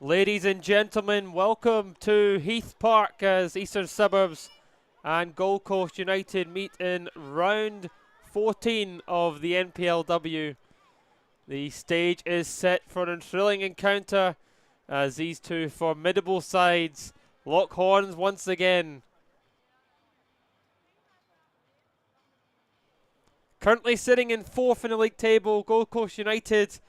Ladies and gentlemen, welcome to Heath Park as Eastern Suburbs and Gold Coast United meet in round 14 of the NPLW. The stage is set for a thrilling encounter as these two formidable sides lock horns once again. Currently sitting in fourth in the league table, Gold Coast United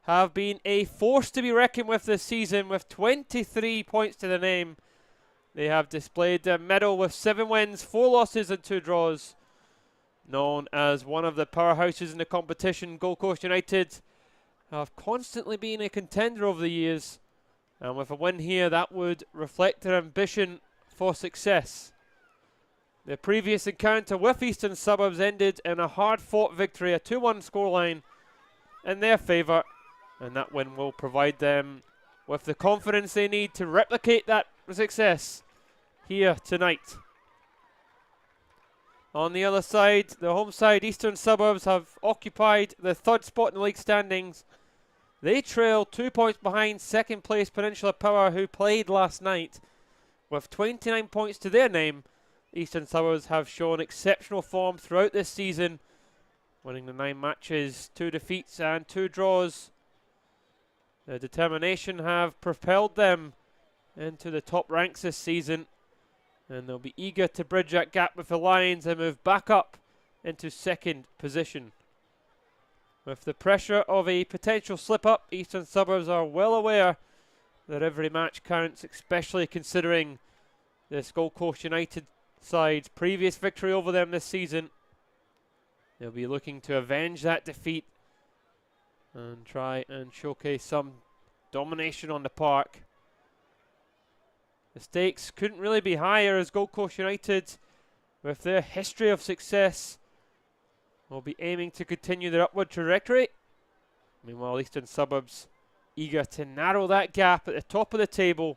have been a force to be reckoned with this season with 23 points to the name. They have displayed their medal with 7 wins, 4 losses and 2 draws. Known as one of the powerhouses in the competition, Gold Coast United have constantly been a contender over the years, and with a win here that would reflect their ambition for success. The previous encounter with Eastern Suburbs ended in a hard-fought victory, a 2-1 scoreline in their favour, and that win will provide them with the confidence they need to replicate that success here tonight. On the other side, the home side, Eastern Suburbs, have occupied the 3rd spot in the league standings. They trail 2 points behind second place Peninsula Power, who played last night. With 29 points to their name, Eastern Suburbs have shown exceptional form throughout this season, winning the 9 matches, 2 defeats and 2 draws. Their determination have propelled them into the top ranks this season, and they'll be eager to bridge that gap with the Lions and move back up into 2nd position. With the pressure of a potential slip-up, Eastern Suburbs are well aware that every match counts, especially considering this Gold Coast United side's previous victory over them this season. They'll be looking to avenge that defeat and try and showcase some domination on the park. The stakes couldn't really be higher as Gold Coast United, with their history of success, will be aiming to continue their upward trajectory. Meanwhile, Eastern Suburbs eager to narrow that gap at the top of the table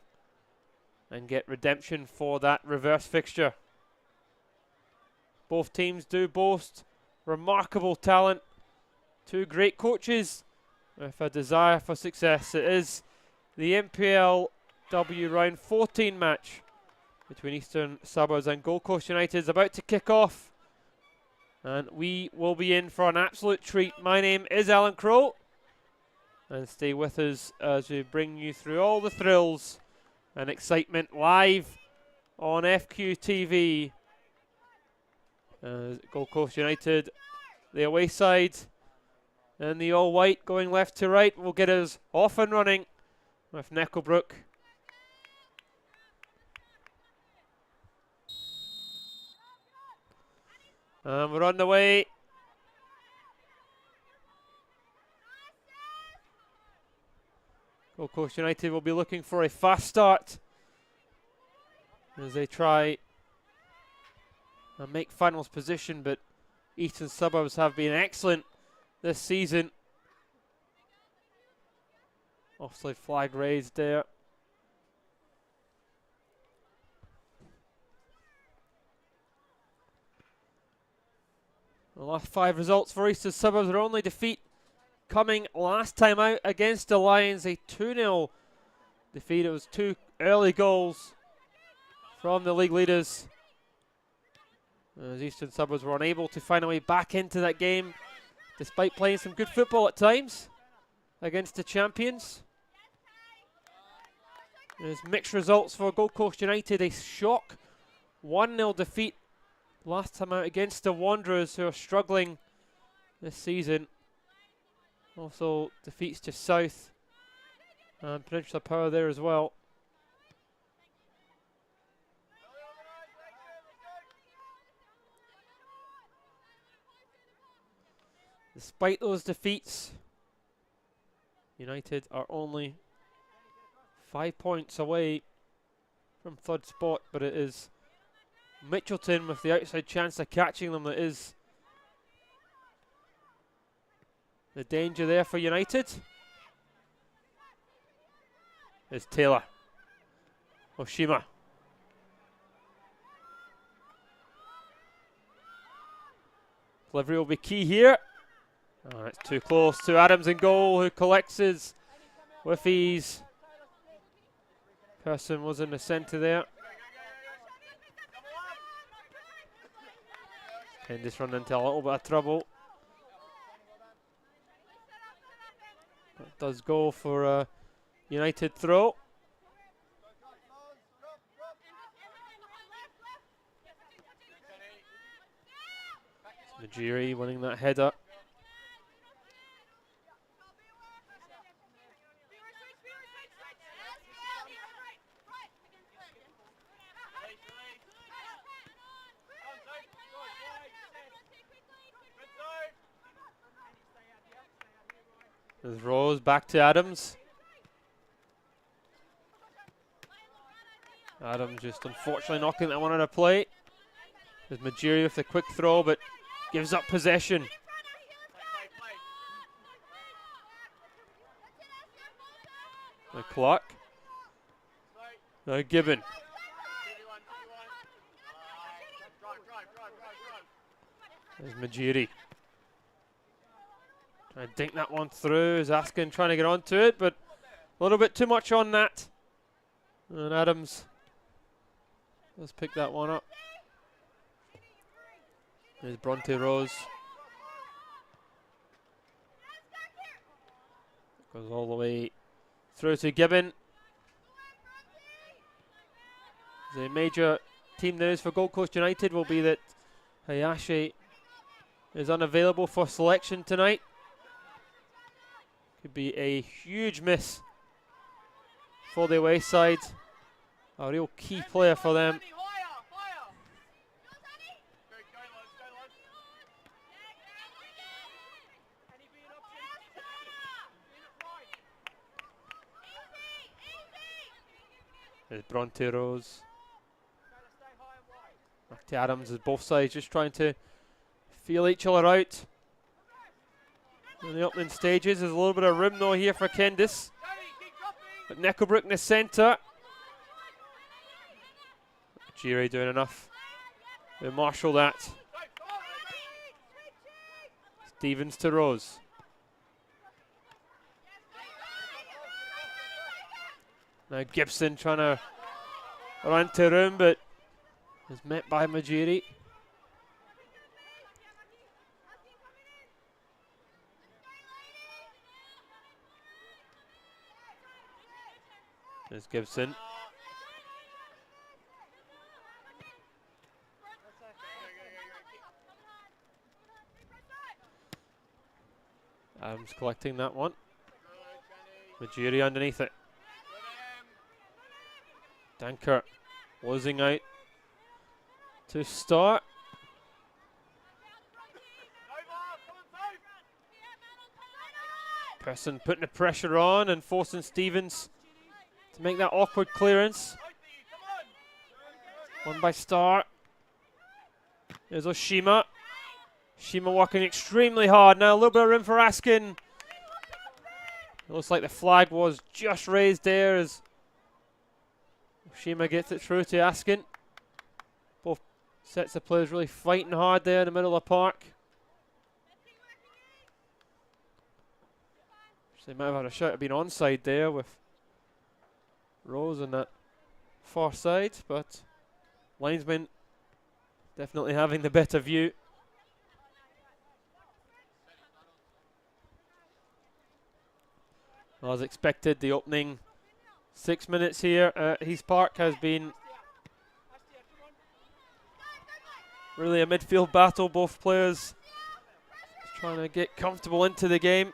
and get redemption for that reverse fixture. Both teams do boast remarkable talent, 2 great coaches with a desire for success. It is the NPLW round 14 match between Eastern Suburbs and Gold Coast United is about to kick off, and we will be in for an absolute treat. My name is Alan Crow, and stay with us as we bring you through all the thrills and excitement live on FQ TV. Gold Coast United, the away side, and the all-white going left to right will get us off and running with Necklebrook. And we're on the way. Gold Coast United will be looking for a fast start as they try and make finals position, but Eastern Suburbs have been excellent this season. Offside flag raised there. The last 5 results for Eastern Suburbs, their only defeat coming last time out against the Lions, a 2-0 defeat. It was 2 early goals from the league leaders, as Eastern Suburbs were unable to find a way back into that game, despite playing some good football at times against the champions. There's mixed results for Gold Coast United. A shock 1-0 defeat last time out against the Wanderers, who are struggling this season. Also defeats to South and Peninsula Power there as well. Despite those defeats, United are only 5 points away from 3rd spot, but it is Mitchelton with the outside chance of catching them that is the danger there for United. It's Taylor. Oshima. Delivery will be key here. Oh, it's too close to Adams in goal, who collects his with ease. Person was in the centre there. Candice run into a little bit of trouble. That does go for a United throw. Najiri winning that header. There's Rose back to Adams. Adams just unfortunately knocking that one out of play. There's Majiri with the quick throw, but gives up possession. The clock. Now Gibbon. There's Majiri. Trying to dink that one through. Is Askin trying to get onto it, but a little bit too much on that. And Adams does pick that one up. There's Bronte Rose. Goes all the way through to Gibbon. The major team news for Gold Coast United will be that Hayashi is unavailable for selection tonight. Could be a huge miss for the away side. A real key player for them. There's Bronte Rose. Back to Adams as both sides just trying to feel each other out. In the opening stages, there's a little bit of room though here for Kendis. But Necklebrook in the centre. Jiri doing enough to marshal that. Stevens to Rose. Now Gibson trying to run to room, but is met by Majiri. There's Gibson. Adams collecting that one. Majiri underneath it. Danker losing out to start. Person putting the pressure on and forcing Stevens to make that awkward clearance. One by Star. There's Oshima. Oshima working extremely hard. Now a little bit of room for Askin. It looks like the flag was just raised there as Oshima gets it through to Askin. Both sets of players really fighting hard there in the middle of the park. So they might have had a shout of being onside there with Rose on that far side, but linesman definitely having the better view. Well, as expected, the opening 6 minutes here at Heath Park has been really a midfield battle. Both players trying to get comfortable into the game.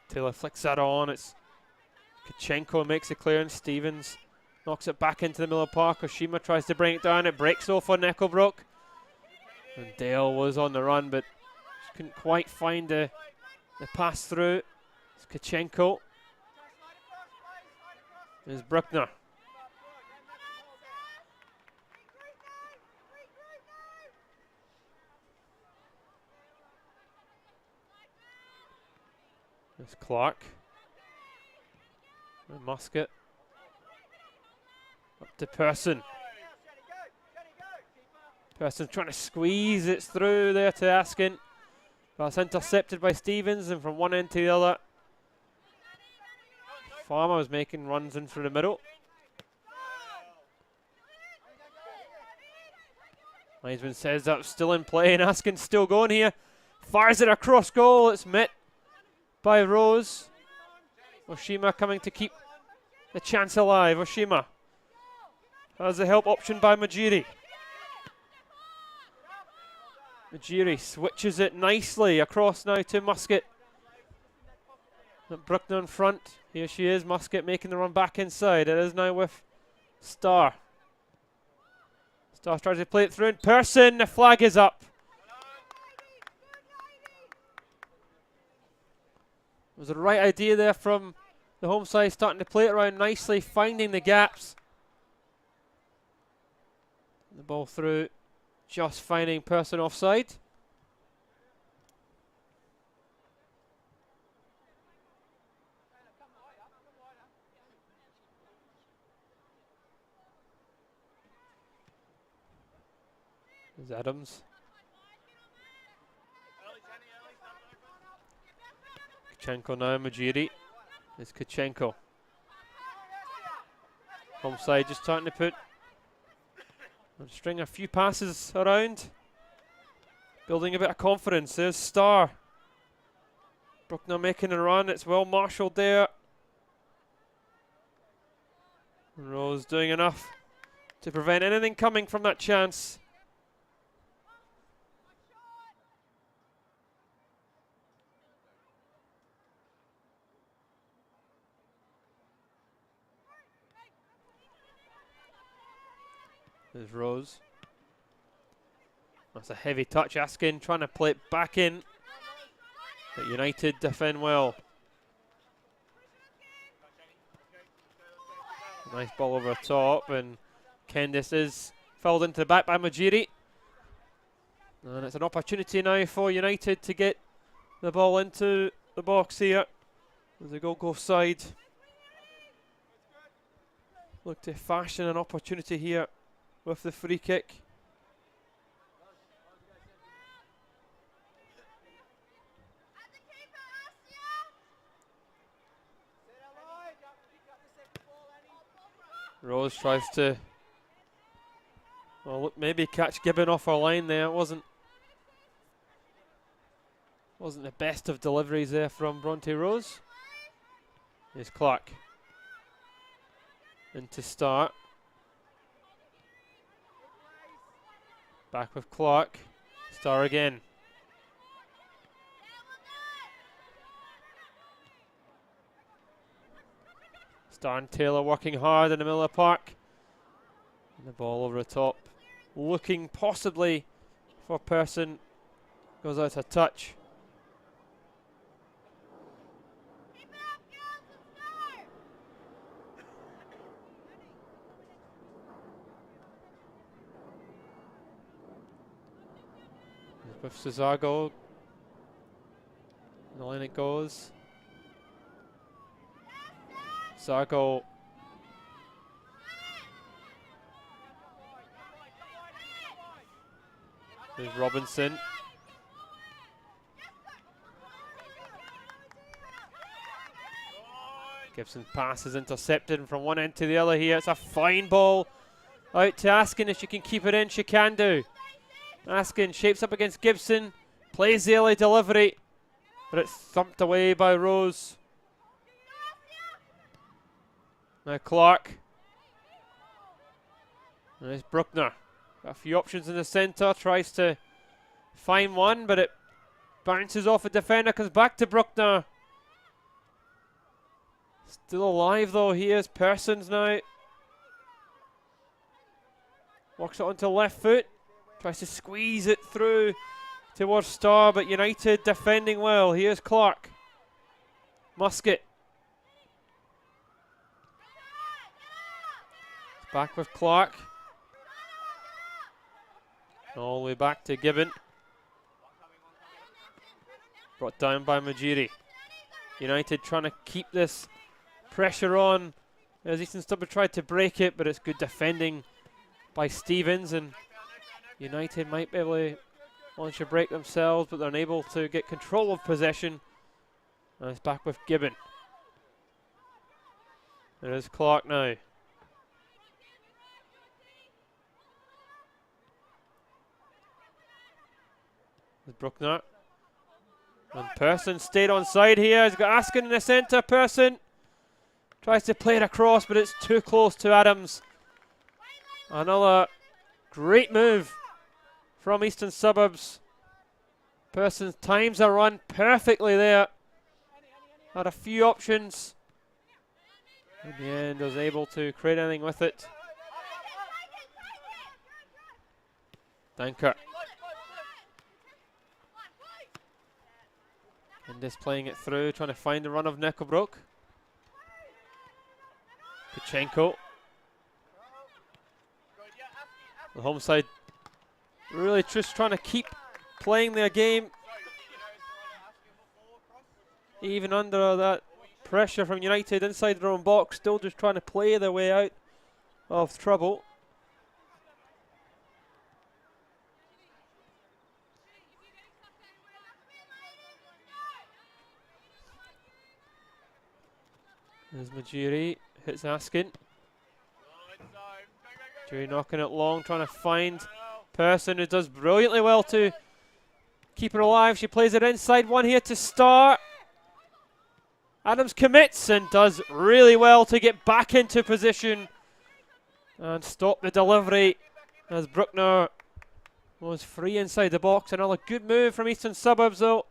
Taylor flicks that on. It's Kachenko makes a clearance. Stevens knocks it back into the middle of the park. Oshima tries to bring it down. It breaks off on Necklebrook. And Dale was on the run, but just couldn't quite find the pass through. It's Kachenko. There's Bruckner. There's Clark. And Musket. Up to Person. Person trying to squeeze it through there to Askin. That's intercepted by Stevens, and from one end to the other. Farmer was making runs in through the middle. Linesman says that's still in play, and Askin's still going here. Fires it across goal. It's met by Rose. Oshima coming to keep the chance alive. Oshima has the help option by Majiri. Majiri switches it nicely across now to Musket. Bruckner in front. Here she is, Musket making the run back inside. It is now with Starr. Starr tries to play it through in person. The flag is up. It was the right idea there from the home side, starting to play it around nicely, finding the gaps. The ball through, just finding person offside. There's Adams. Kachenko now, Majiri. It's Kachenko. Home side just starting to put and string a few passes around. Building a bit of confidence. There's Starr. Bruckner making a run. It's well marshalled there. And Rose doing enough to prevent anything coming from that chance. There's Rose. That's a heavy touch. Askin trying to play it back in. But United defend well. Nice ball over the top, and Kendis is felled into the back by Majiri. And it's an opportunity now for United to get the ball into the box here. As the goal goes side. Look to fashion an opportunity here with the free kick. Rose tries to, well, look, maybe catch Gibbon off her line there. It wasn't the best of deliveries there from Bronte Rose. Here's Clark. In to start. Back with Clark. Starr again. Starr and Taylor working hard in the middle of the park. And the ball over the top. Looking possibly for Person. Goes out of touch. With Suzago. The line it goes. Zago. There's Robinson. Gibson pass is intercepted, and from one end to the other here, it's a fine ball out to Askin. If she can keep it in, she can do. Askin shapes up against Gibson, plays the early delivery, but it's thumped away by Rose. Now Clark. There's Bruckner. Got a few options in the centre, tries to find one, but it bounces off a defender, comes back to Bruckner. Still alive though, here's Persons now. Works it onto left foot. Tries to squeeze it through towards Starr, but United defending well. Here's Clark. Musket. Back with Clark. All the way back to Gibbon. Brought down by Majiri. United trying to keep this pressure on as Easton Stubber tried to break it, but it's good defending by Stevens, and United might be able to launch a break themselves, but they're unable to get control of possession. And it's back with Gibbon. There is Clark now. There's Bruckner. And Person stayed on side here. He's got Askin in the centre. Person tries to play it across, but it's too close to Adams. Another great move from Eastern Suburbs. Person times a run perfectly there. Had a few options. In the end, was able to create anything with it. Danker. And just playing it through, trying to find the run of Neckelbrook. Kachenko. The home side really just trying to keep playing their game. Even under that pressure from United inside their own box, still just trying to play their way out of trouble. There's Majiri, hits Askin. Majiri knocking it long, trying to find Person, who does brilliantly well to keep her alive. She plays it inside, one here to start. Adams commits and does really well to get back into position and stop the delivery as Bruckner was free inside the box. Another good move from Eastern Suburbs though.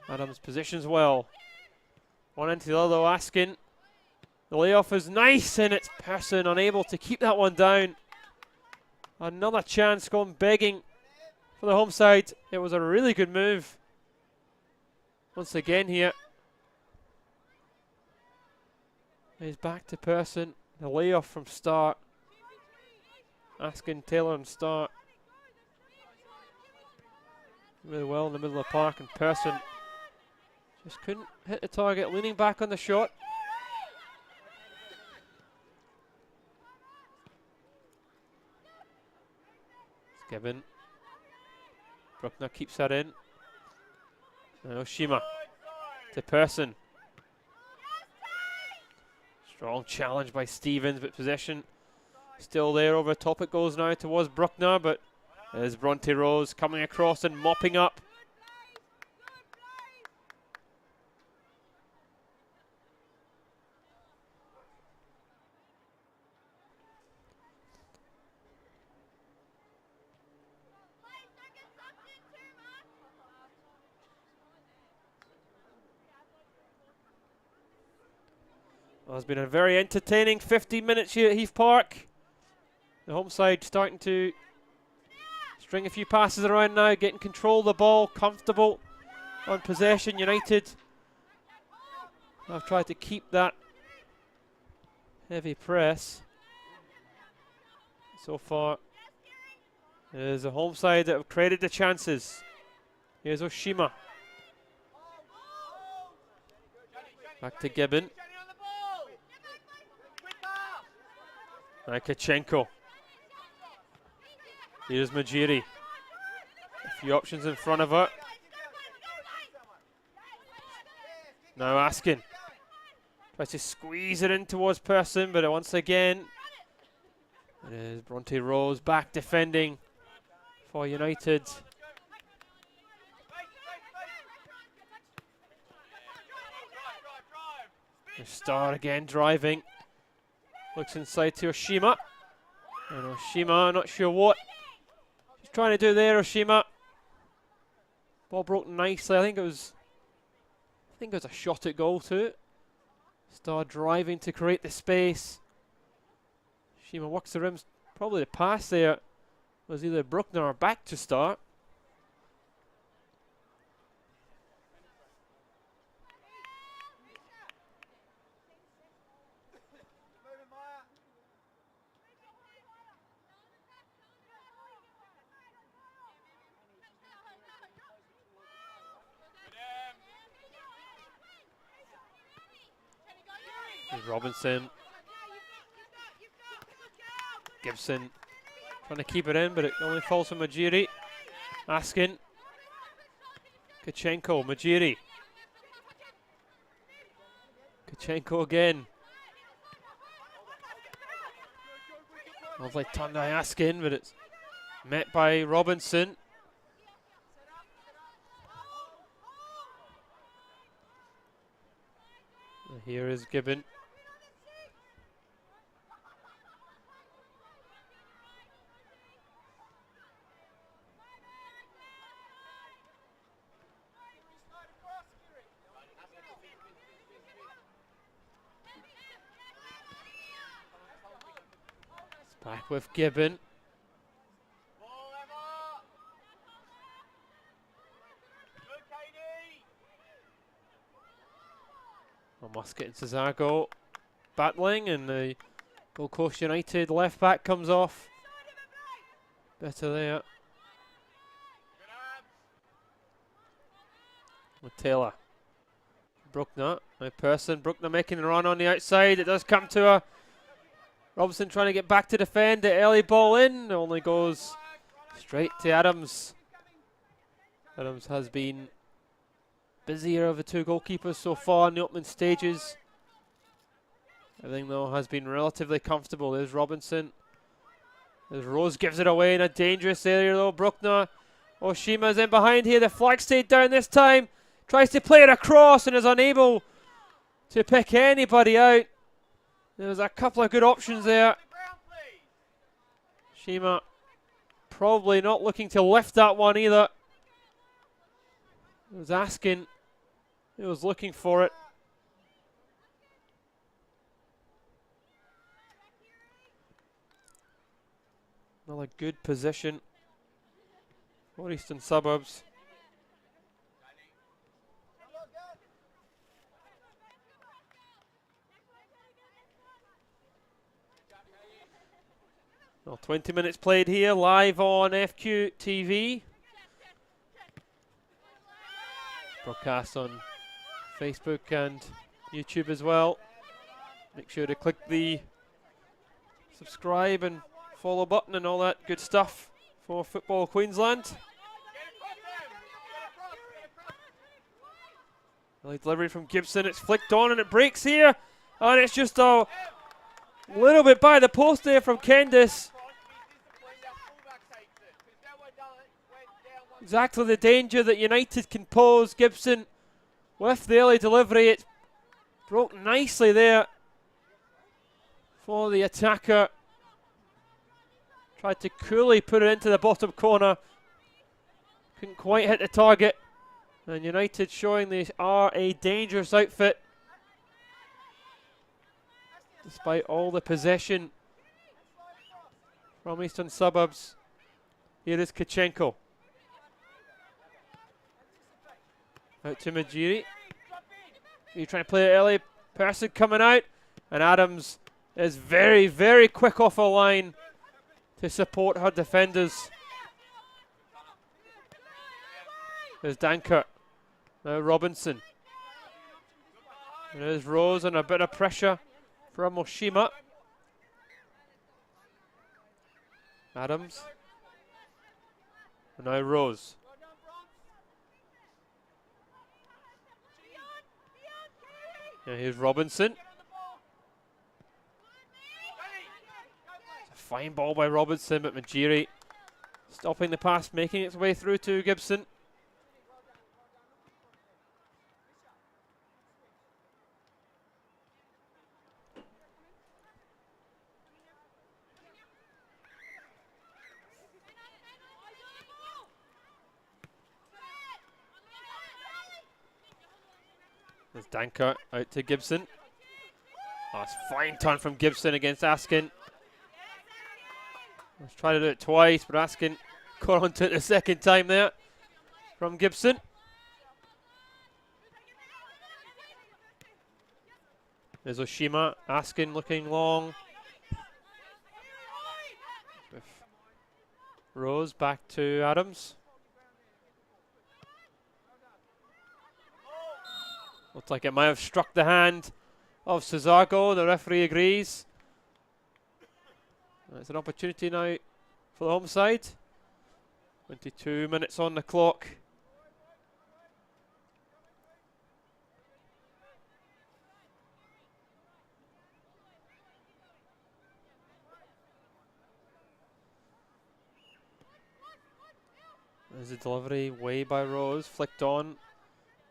Adams positions well. One into the other, Askin. The layoff is nice and it's Person unable to keep that one down. Another chance going begging for the home side. It was a really good move. Once again here. He's back to Person. The layoff from start. Askin, Taylor and start. Really well in the middle of the park, and Person just couldn't hit the target, leaning back on the shot. It's Gibbon. Bruckner keeps that in. Oshima to Person. Strong challenge by Stevens, but possession still there. Over the top it goes now towards Bruckner, but there's Bronte Rose coming across and mopping up. Well, it's been a very entertaining 15 minutes here at Heath Park. The home side starting to string a few passes around now, getting control of the ball, comfortable on possession. United have tried to keep that heavy press. So far, it is the home side that have created the chances. Here's Oshima. Back to Gibbon. Now Kachenko. Here's Majiri. A few options in front of her. Now Askin. Tries to squeeze it in towards Person, but once again, it is Bronte Rose back defending for United. The Star again driving. Looks inside to Oshima. And Oshima, not sure what she's trying to do there, Oshima. Ball broke nicely. I think it was a shot at goal too. Star driving to create the space. Oshima works the rims. Probably the pass there was either Bruckner or back to Star. Robinson. Gibson Trying to keep it in, but it only falls from Majiri. Askin. Kachenko, Majiri. Kachenko again. Lovely Tandai Askin, but it's met by Robinson. Here is Gibbon. Back with Gibbon. Musket and Cesago battling, and the Gold Coast United left back comes off. Better there. With Taylor. Bruckner, a person. Bruckner making a run on the outside. It does come to her. Robinson trying to get back to defend. The early ball in only goes straight to Adams. Adams has been busier of the two goalkeepers so far in the opening stages. Everything though has been relatively comfortable. There's Robinson. There's Rose, gives it away in a dangerous area though. Bruckner. Oshima's in behind here. The flag stayed down this time. Tries to play it across and is unable to pick anybody out. There's a couple of good options there. Shima probably not looking to lift that one either. He was asking. He was looking for it. Another good position for Eastern Suburbs. Well, 20 minutes played here, live on FQ TV. Broadcast on Facebook and YouTube as well. Make sure to click the subscribe and follow button and all that good stuff for Football Queensland. Early delivery from Gibson, it's flicked on and it breaks here. And it's just a little bit by the post there from Kendis. Exactly the danger that United can pose. Gibson with the early delivery. It's broke nicely there for the attacker. Tried to coolly put it into the bottom corner. Couldn't quite hit the target. And United showing they are a dangerous outfit. Despite all the possession from Eastern Suburbs. Here is Kachenko. Out to Majiri. You trying to play it early. Person coming out. And Adams is very, very quick off a line to support her defenders. There's Dankert. Now Robinson. There's Rose and a bit of pressure from Oshima. Adams. And now Rose. Now here's Robinson. It's a fine ball by Robinson, but Majiri stopping the pass, making its way through to Gibson. There's Dankert out to Gibson. Oh, it's a fine turn from Gibson against Askin. Let's try to do it twice, but Askin caught onto it the second time there from Gibson. There's Oshima. Askin looking long. With Rose back to Adams. Looks like it might have struck the hand of Cesago. The referee agrees. It's an opportunity now for the home side. 22 minutes on the clock. There's a delivery way by Rose, flicked on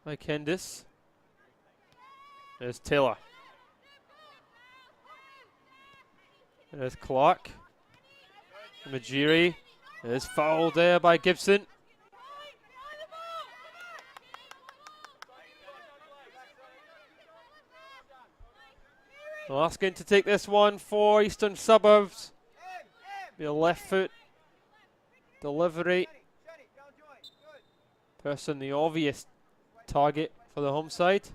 by Kendis. There's Taylor. There's Clark. Majiri. There's fouled there by Gibson. Asking to take this one for Eastern Suburbs. Be a left foot delivery. Person the obvious target for the home side.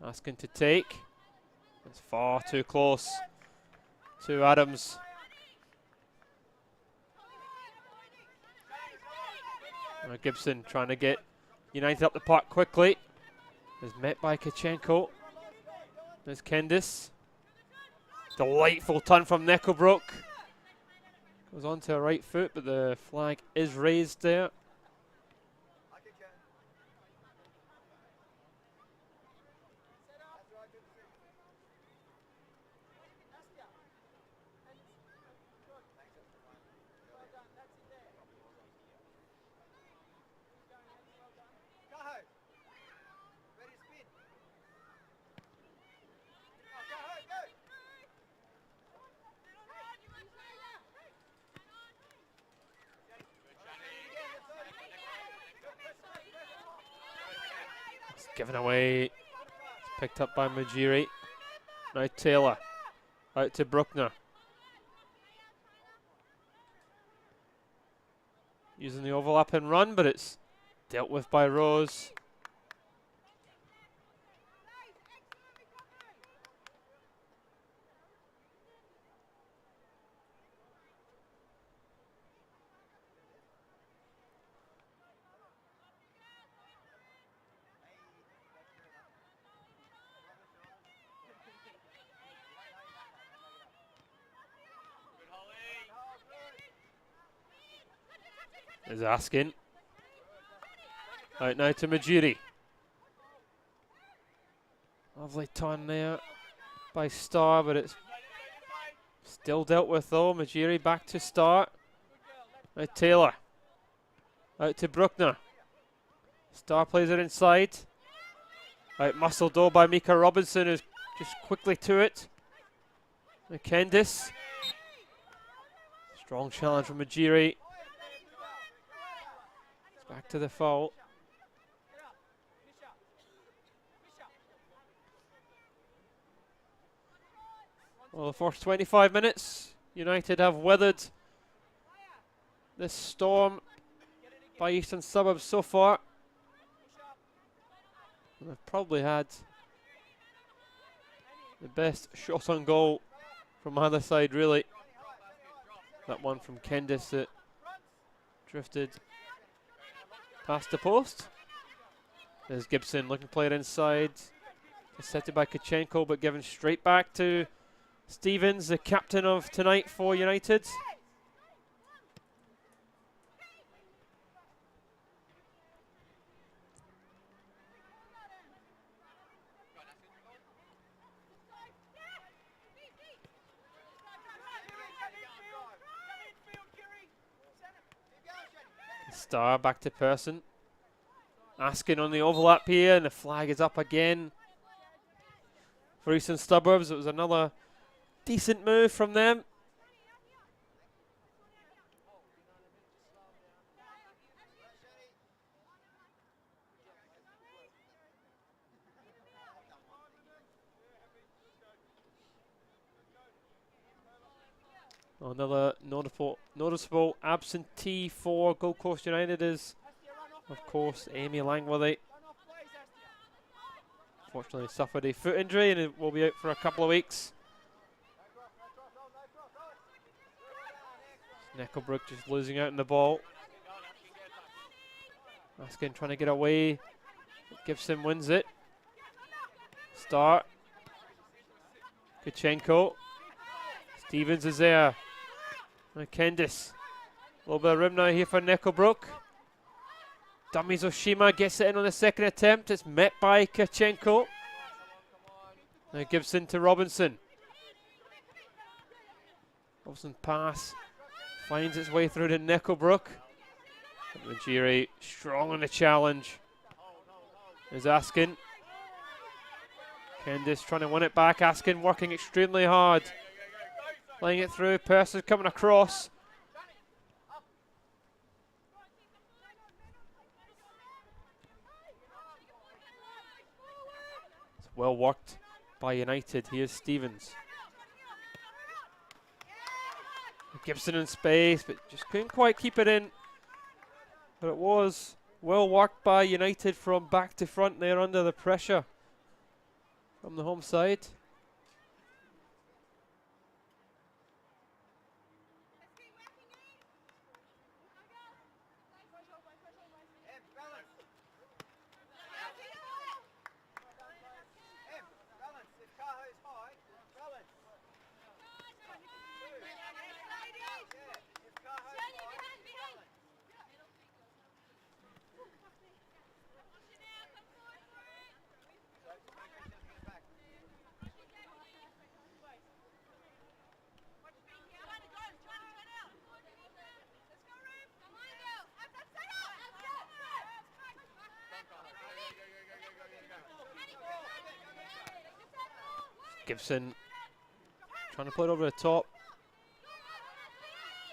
Asking to take. It's far too close to Adams. Gibson trying to get United up the park quickly. Is met by Kachenko. There's Kendis. Delightful turn from Necklebrook. Goes onto her right foot, but the flag is raised there. Given away. It's picked up by Majiri. Now Taylor. Out to Bruckner. Using the overlap and run, but it's dealt with by Rose. Is asking. Out now to Majiri. Lovely turn there by Starr, but it's still dealt with though. Majiri back to Starr. Now Taylor. Out to Bruckner. Starr plays it inside. Out muscled though by Mika Robinson, who's just quickly to it. Now Kendis. Strong challenge from Majiri. Back to the foul. Well, the first 25 minutes, United have weathered this storm by Eastern Suburbs so far. And they've probably had the best shot on goal from either side, really. That one from Kendis that drifted past the post. There's Gibson looking to play it inside. Set by Kachenko, but given straight back to Stevens, the captain of tonight for United. Starr back to Person. Asking on the overlap here, and the flag is up again for Eastern Suburbs. It was another decent move from them. Another noticeable absentee for Gold Coast United is, of course, Amy Langworthy. Fortunately suffered a foot injury and it will be out for a couple of weeks. Necklebrook just losing out on the ball. Askin trying to get away. Gibson wins it. Start. Kachenko. Stevens is there. And Kendis. A little bit of room now here for Nickelbrook. Dummies Oshima gets it in on the second attempt. It's met by Kachenko. Now Gibson to Robinson. Robinson pass. Finds its way through to Nickelbrook. Majiri strong on the challenge. Is Askin. Kendis trying to win it back. Askin working extremely hard. Playing it through. Person coming across. It's well worked by United. Here's Stevens. Gibson in space, but just couldn't quite keep it in. But it was well worked by United from back to front there under the pressure from the home side. Gibson trying to put it over the top.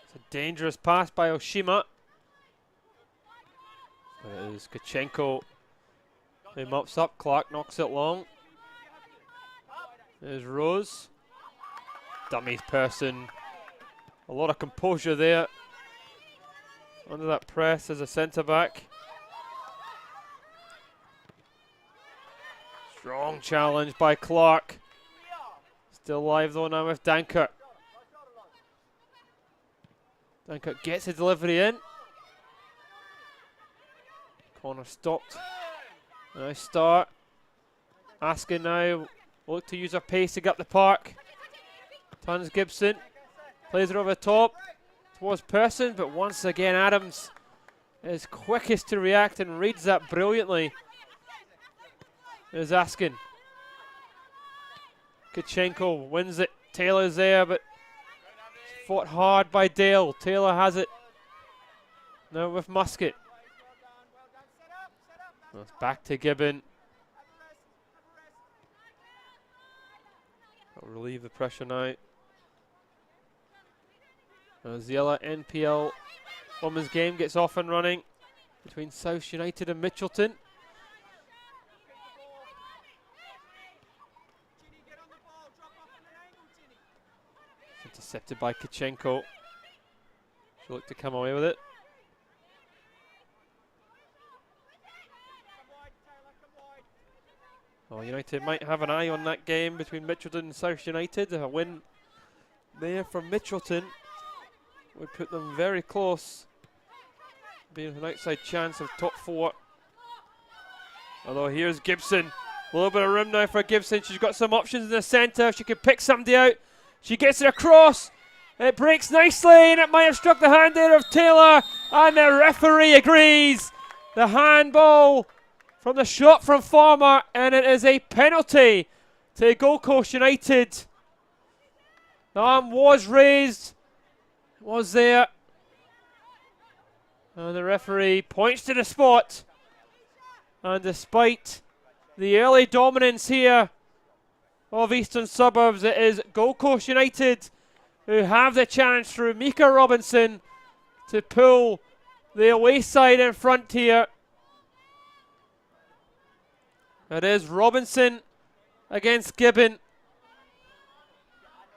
It's a dangerous pass by Oshima. It is Kachenko who mops up. Clark knocks it long. There's Rose. Dummies Person. A lot of composure there. Under that press as a centre back. Strong challenge by Clark. Still live though now with Dankert. Dankert gets the delivery in. Corner stopped. Nice start. Askin now look to use her pace to get up the park. Turns Gibson. Plays it over the top towards Person, but once again Adams is quickest to react and reads that brilliantly. There's Askin. Kachenko wins it. Taylor's there, but fought hard by Dale. Taylor has it. Now with Musket. Well, it's back to Gibbon. That'll relieve the pressure now. As the other NPL women's game gets off and running between South United and Mitchelton. Intercepted by Kachenko. She'll look to come away with it. Well, United might have an eye on that game between Mitchelton and South United. A win there from Mitchelton would put them very close, being an outside chance of top four. Although here's Gibson. A little bit of room now for Gibson. She's got some options in the centre. If she can pick somebody out. She gets it across. It breaks nicely, and it might have struck the hand there of Taylor. And the referee agrees. The handball from the shot from Farmer, and it is a penalty to Gold Coast United. The arm was raised. It was there. And the referee points to the spot. And despite the early dominance here of Eastern Suburbs, it is Gold Coast United who have the chance through Mika Robinson to pull the away side in front here. It is Robinson against Gibbon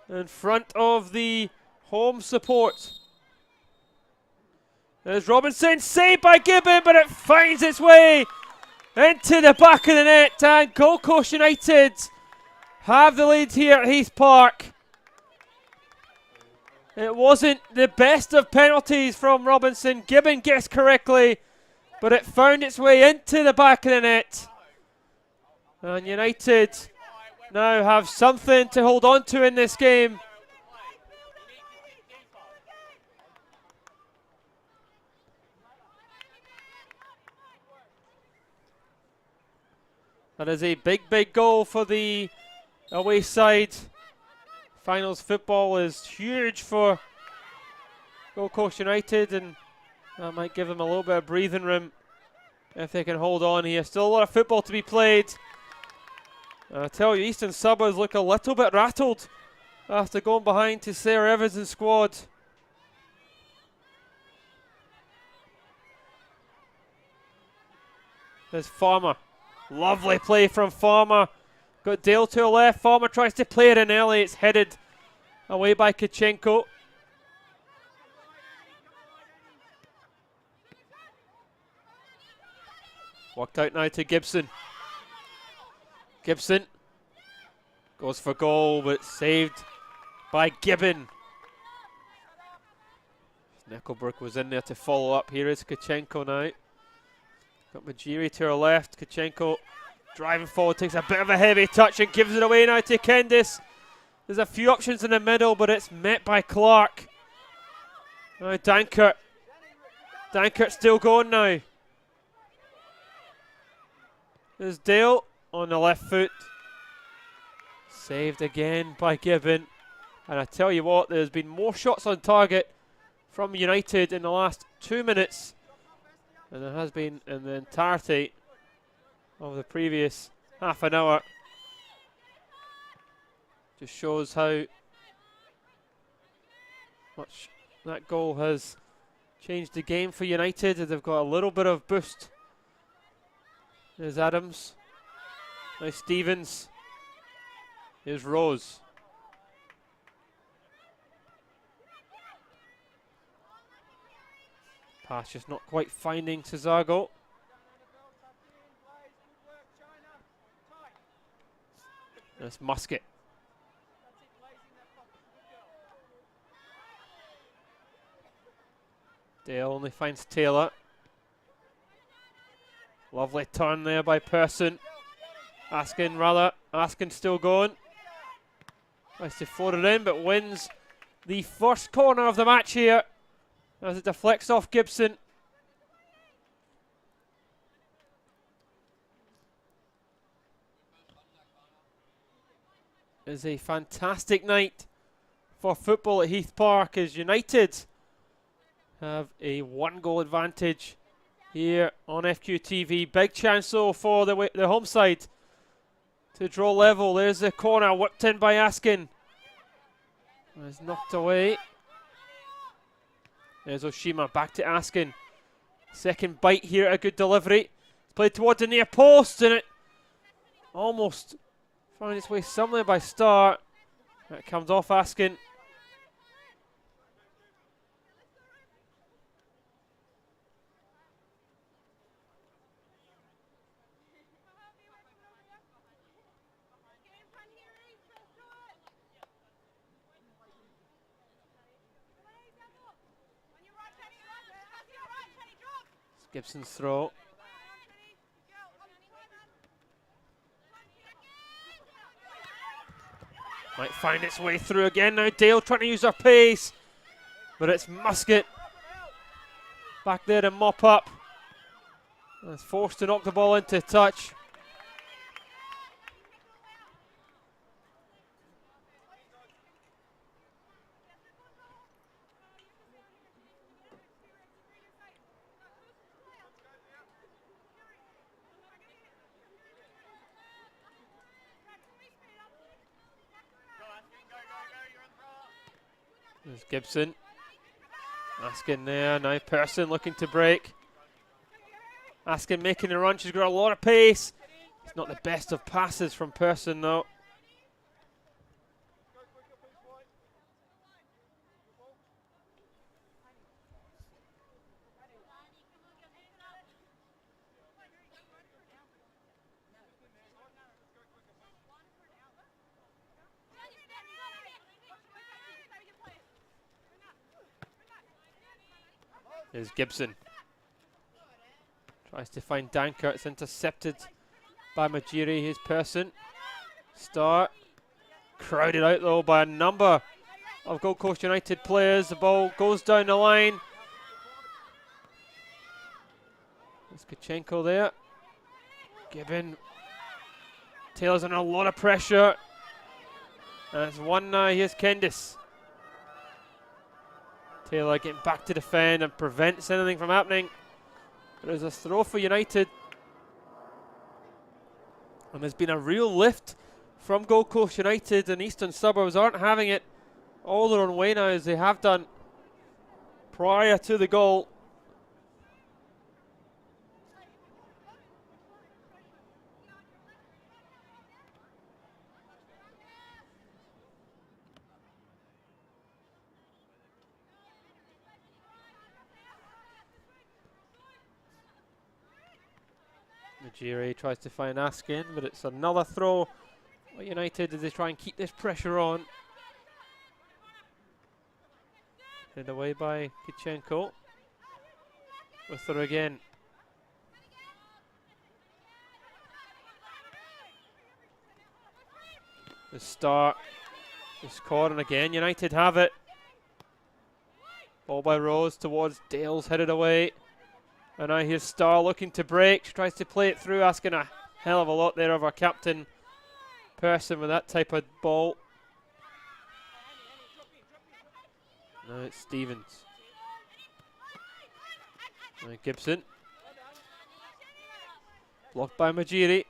in front of the home support. There's Robinson, saved by Gibbon, but it finds its way into the back of the net, and Gold Coast United have the lead here at Heath Park. It wasn't the best of penalties from Robinson. Gibbon guessed correctly, but it found its way into the back of the net. And United now have something to hold on to in this game. That is a big, big goal for the away side. Finals football is huge for Gold Coast United, and that might give them a little bit of breathing room if they can hold on here. Still a lot of football to be played. I tell you, Eastern Suburbs look a little bit rattled after going behind to Sarah Evans' squad. There's Farmer. Lovely play from Farmer. Got Dale to her left. Farmer tries to play it in early. It's headed away by Kachenko. Worked out now to Gibson. Gibson goes for goal, but saved by Gibbon. Nickelbrook was in there to follow up. Here is Kachenko now. Got Majiri to her left. Kachenko driving forward, takes a bit of a heavy touch and gives it away now to Kendis. There's a few options in the middle, but it's met by Clark. Now Dankert. Dankert's still going now. There's Dale on the left foot. Saved again by Gibbon. And I tell you what, there's been more shots on target from United in the last 2 minutes than there has been in the entirety of the previous half an hour. Just shows how much that goal has changed the game for United, as they've got a little bit of boost. There's Adams. Now Stevens. Here's Rose. Pass just not quite finding Cesago. There's Musket. Dale only finds Taylor. Lovely turn there by Person. Askin still going. Tries to float it in, but wins the first corner of the match here as it deflects off Gibson. It is a fantastic night for football at Heath Park, as United have a 1-goal advantage here on FQTV. Big chance though for the home side to draw level. There's the corner, whipped in by Askin. It's knocked away. There's Oshima, back to Askin. Second bite here, a good delivery. It's played towards the near post, and it almost found its way somewhere by Starr. It comes off Askin. Gibson's throw. Might find its way through again now. Dale trying to use her pace, but it's Musket back there to mop up. And it's forced to knock the ball into touch. There's Gibson. Askin there, now Person looking to break. Askin making a run, she's got a lot of pace. It's not the best of passes from Person though. There's Gibson. Tries to find Danker. It's intercepted by Majiri, his Person. Start. Crowded out though by a number of Gold Coast United players. The ball goes down the line. There's Kachenko there. Gibbon. Taylor's under a lot of pressure. And it's one now. Here's Kendis. Taylor getting back to defend and prevents anything from happening. There's a throw for United. And there's been a real lift from Gold Coast United, and Eastern Suburbs aren't having it all their own way now as they have done prior to the goal. Majiri tries to find Askin, but it's another throw for United as they try and keep this pressure on. Headed away by Kichenko. With her again. The start. The score, and again United have it. Ball by Rose towards Dales, headed away. And now here's Starr looking to break. She tries to play it through, asking a hell of a lot there of our captain person with that type of ball. Now it's Stevens. Now Gibson. Blocked by Majiri.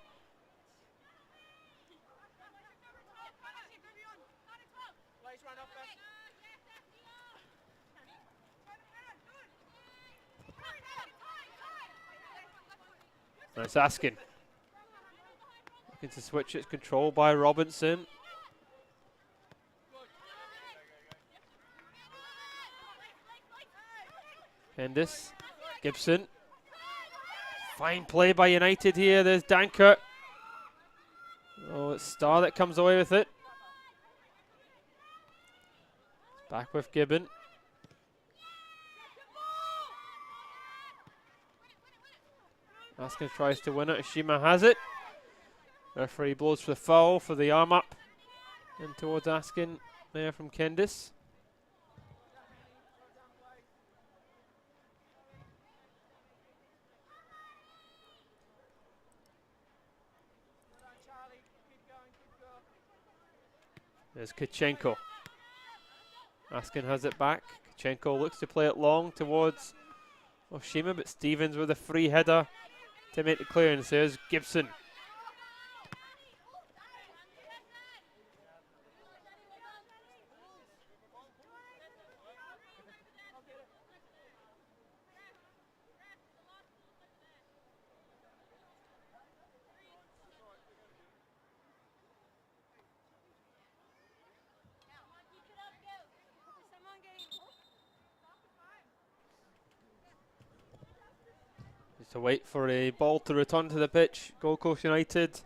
Nice Askin. Looking to switch it. Controlled by Robinson. Kendis. Gibson. Fine play by United here. There's Danker. Oh, it's Starr that comes away with it. Back with Gibbon. Askin tries to win it. Ashima has it. Referee blows for the foul for the arm up. And towards Askin there from Kendis. There's Kachenko. Askin has it back. Kachenko looks to play it long towards Oshima, but Stevens with a free header to make the clearance. There's Gibson. To wait for a ball to return to the pitch. Gold Coast United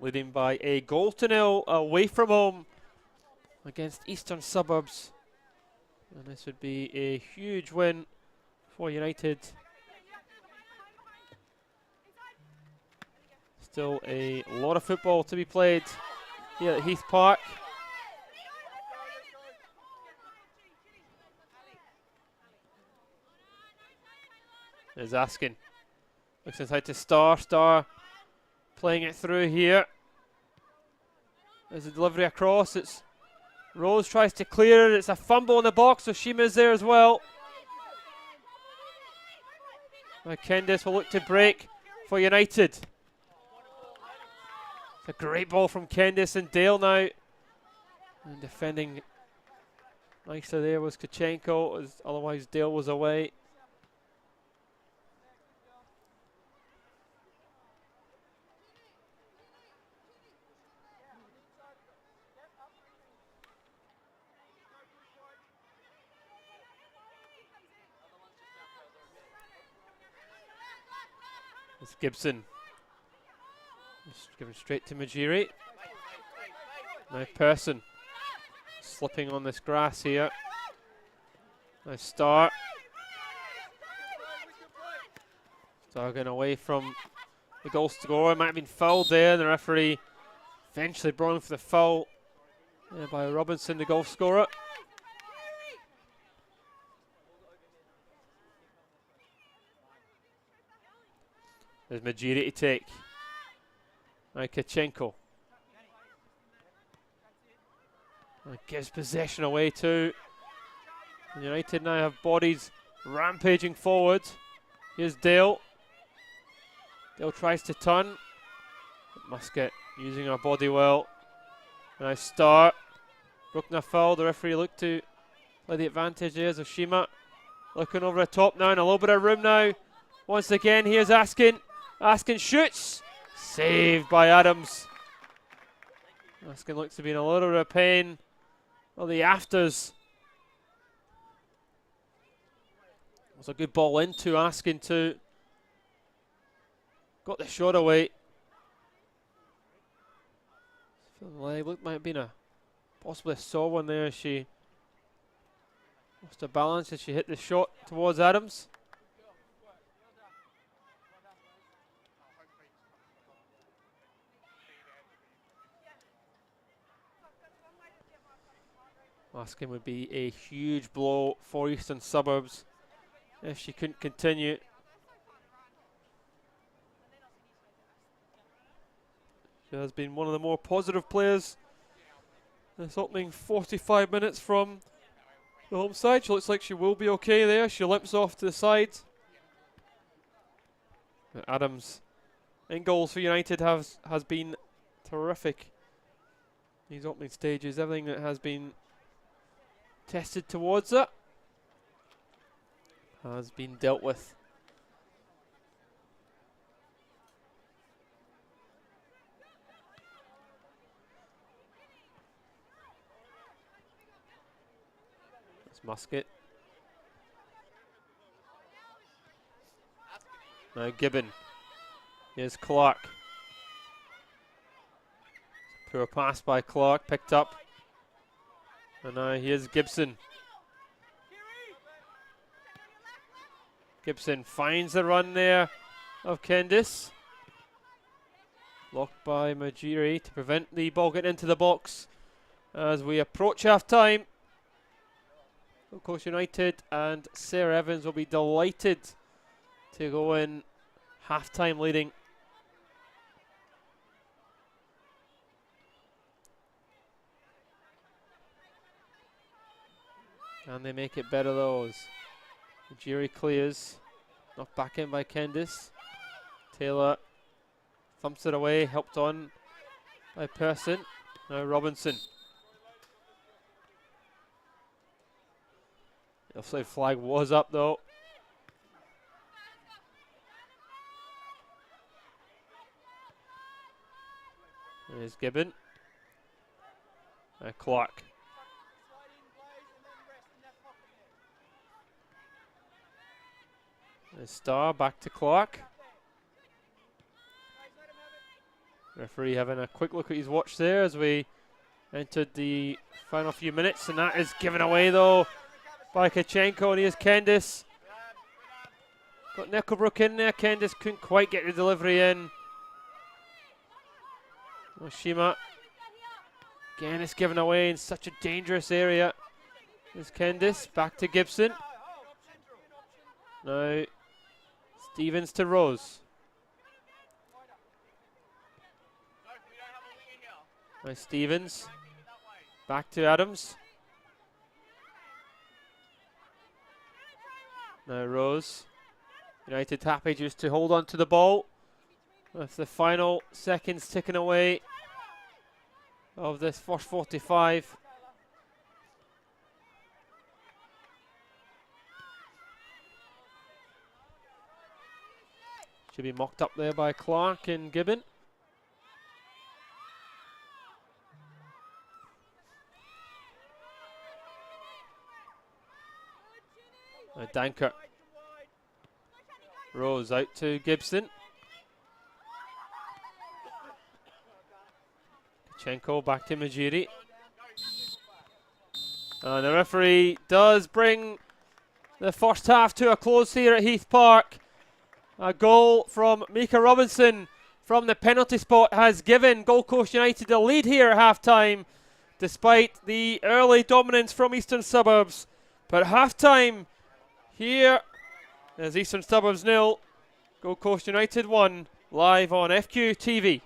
leading by a goal to nil away from home against Eastern Suburbs. And this would be a huge win for United. Still a lot of football to be played here at Heath Park. There's Askin. Looks inside to Starr. Starr playing it through here. There's a delivery across. It's Rose tries to clear it. It's a fumble in the box, so Shima's there as well. Kendis will look to break for United. It's a great ball from Kendis and Dale now. And defending nicely there was Kachenko, as otherwise Dale was away. It's Gibson. Just given straight to Majiri. Now Person slipping on this grass here. Nice start. Starr going away from the goal scorer. Might have been fouled there, and the referee Eventually brought in for the foul by Robinson, the goal scorer. There's Majiri to take. Now Kachenko. Gives possession away too. United now have bodies rampaging forward. Here's Dale. Dale tries to turn. Musket using her body well. Nice start. Broken a foul. The referee looked to play the advantage there. Zoshima looking over the top now, and a little bit of room now. Once again, here's Askin. Askin shoots. Saved by Adams. Askin looks to be in a little bit of pain. Well, the afters. It was a good ball into Askin too. Got the shot away. Leg looked might have been possibly a sore one there. She lost her balance as she hit the shot towards Adams. Asking would be a huge blow for Eastern Suburbs if she couldn't continue. She has been one of the more positive players this opening 45 minutes from the home side. She looks like she will be okay there. She limps off to the side. But Adams in goals for United has been terrific. These opening stages, everything that has been tested towards it has been dealt with. That's Musket. Now Gibbon. Here's Clark. Poor pass by Clark, picked up. And now here's Gibson. Gibson finds the run there of Kendis. Blocked by Majiri to prevent the ball getting into the box as we approach half time. Of course, United and Sarah Evans will be delighted to go in half time leading. And they make it better though. Majiri clears. Knocked back in by Kendis. Taylor thumps it away, helped on by Person. Now Robinson. The offside flag was up though. There's Gibbon. Clark. There's Starr, back to Clark. Referee having a quick look at his watch there as we entered the final few minutes, and that is given away though by Kachenko, and here's Kendis. Got Nickelbrook in there. Kendis couldn't quite get the delivery in. Oshima. Again, it's given away in such a dangerous area. There's Kendis, back to Gibson. Now Stevens to Rose. Now Stevens, back to Adams. Now Rose. United happy just to hold on to the ball with the final seconds ticking away of this first 45. Should be mocked up there by Clark and Gibbon. Danker. Rose out to Gibson. Kachenko back to Majiri. And the referee does bring the first half to a close here at Heath Park. A goal from Mika Robinson from the penalty spot has given Gold Coast United the lead here at half-time, despite the early dominance from Eastern Suburbs. But half-time here is Eastern Suburbs 0, Gold Coast United 1, live on FQ TV.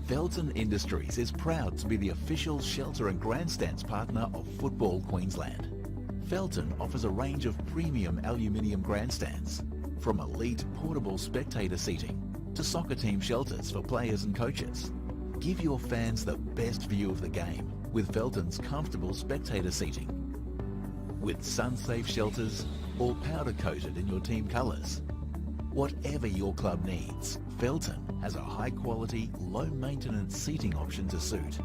Felton Industries is proud to be the official shelter and grandstands partner of Football Queensland. Felton offers a range of premium aluminium grandstands, from elite portable spectator seating to soccer team shelters for players and coaches. Give your fans the best view of the game with Felton's comfortable spectator seating. With sun-safe shelters, all powder-coated in your team colours. Whatever your club needs, Felton has a high-quality, low-maintenance seating option to suit.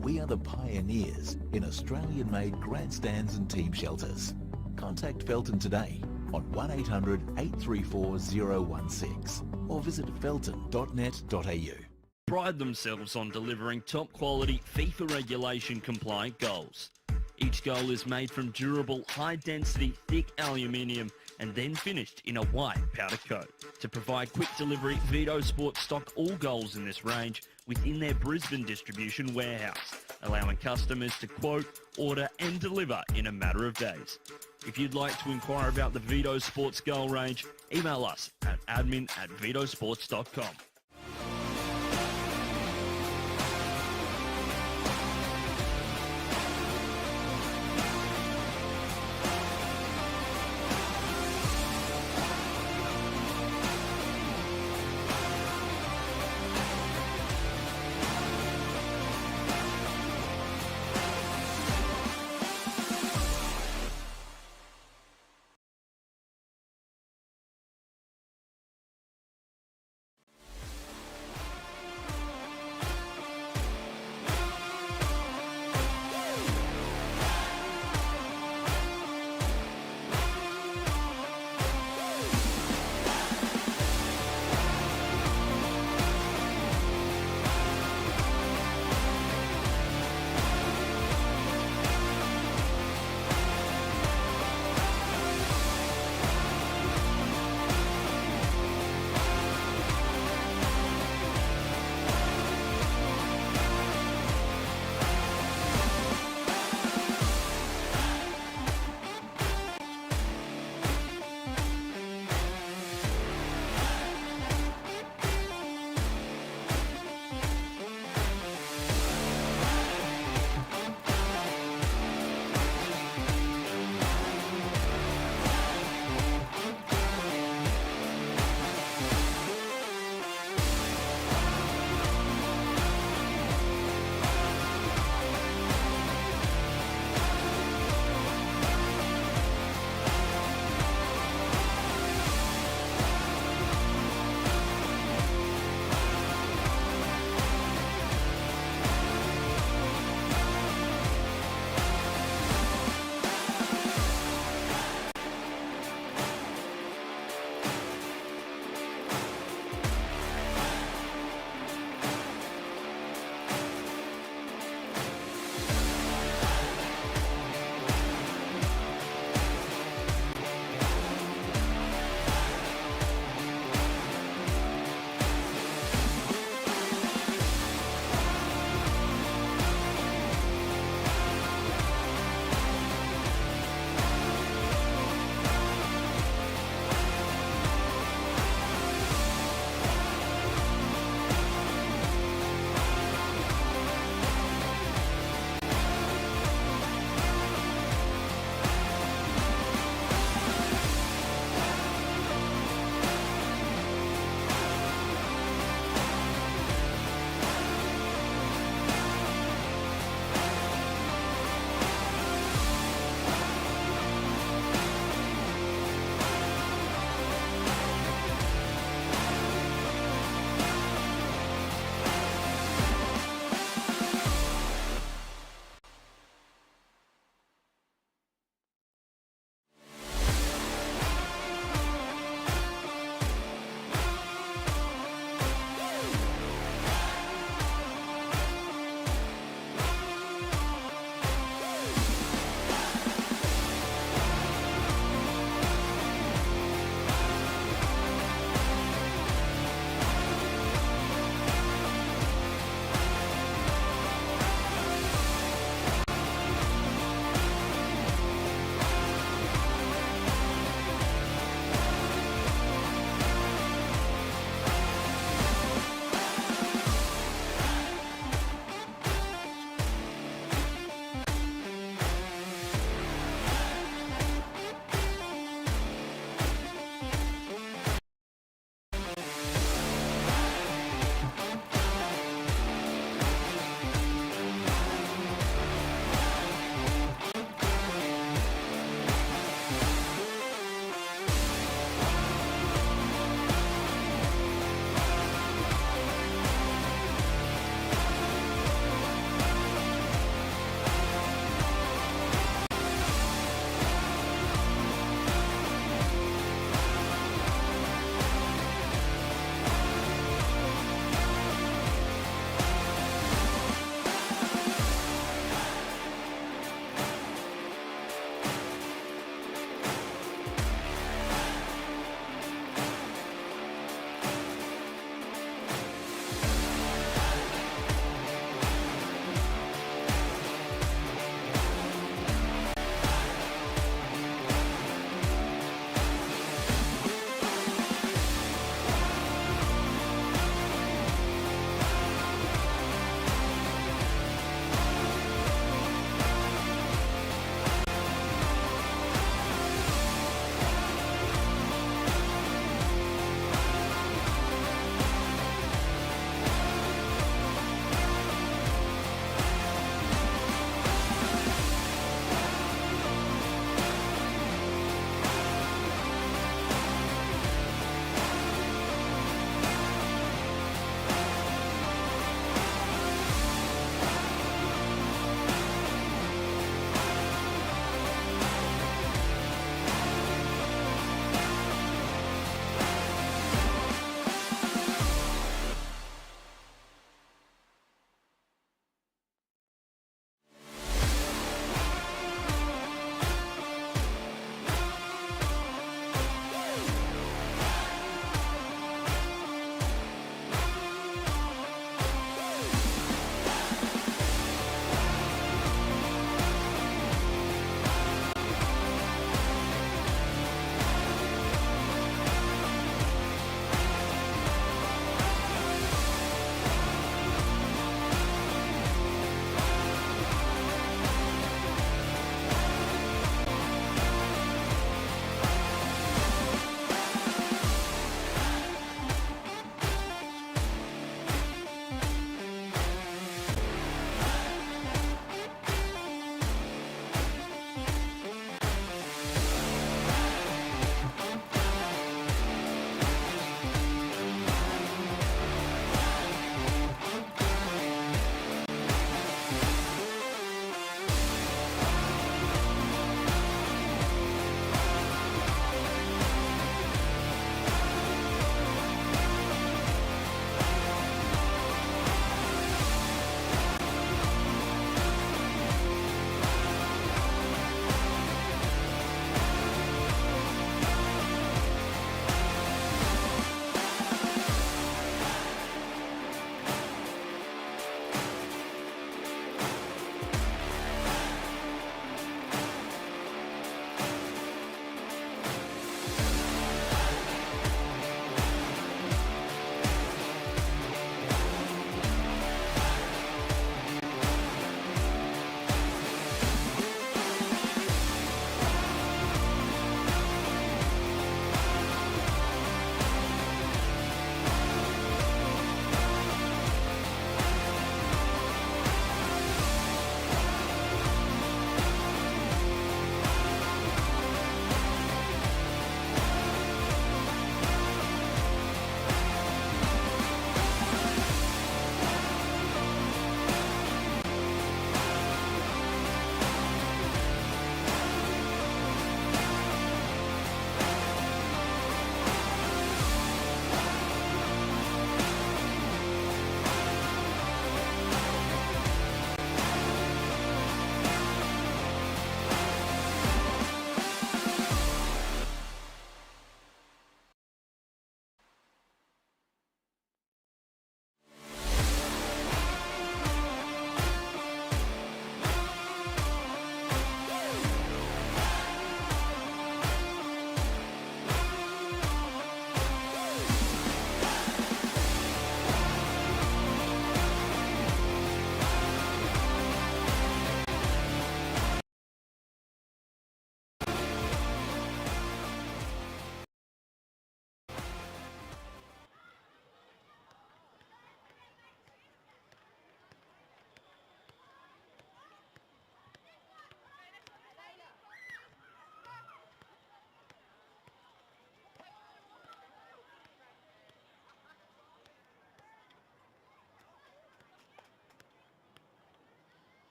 We are the pioneers in Australian-made grandstands and team shelters. Contact Felton today on 1800 834 016 or visit felton.net.au. Pride themselves on delivering top-quality FIFA regulation compliant goals. Each goal is made from durable, high-density, thick aluminium and then finished in a white powder coat. To provide quick delivery, Vito Sports stock all goals in this range within their Brisbane distribution warehouse, allowing customers to quote, order and deliver in a matter of days. If you'd like to inquire about the Vito Sports goal range, email us at admin@vitosports.com.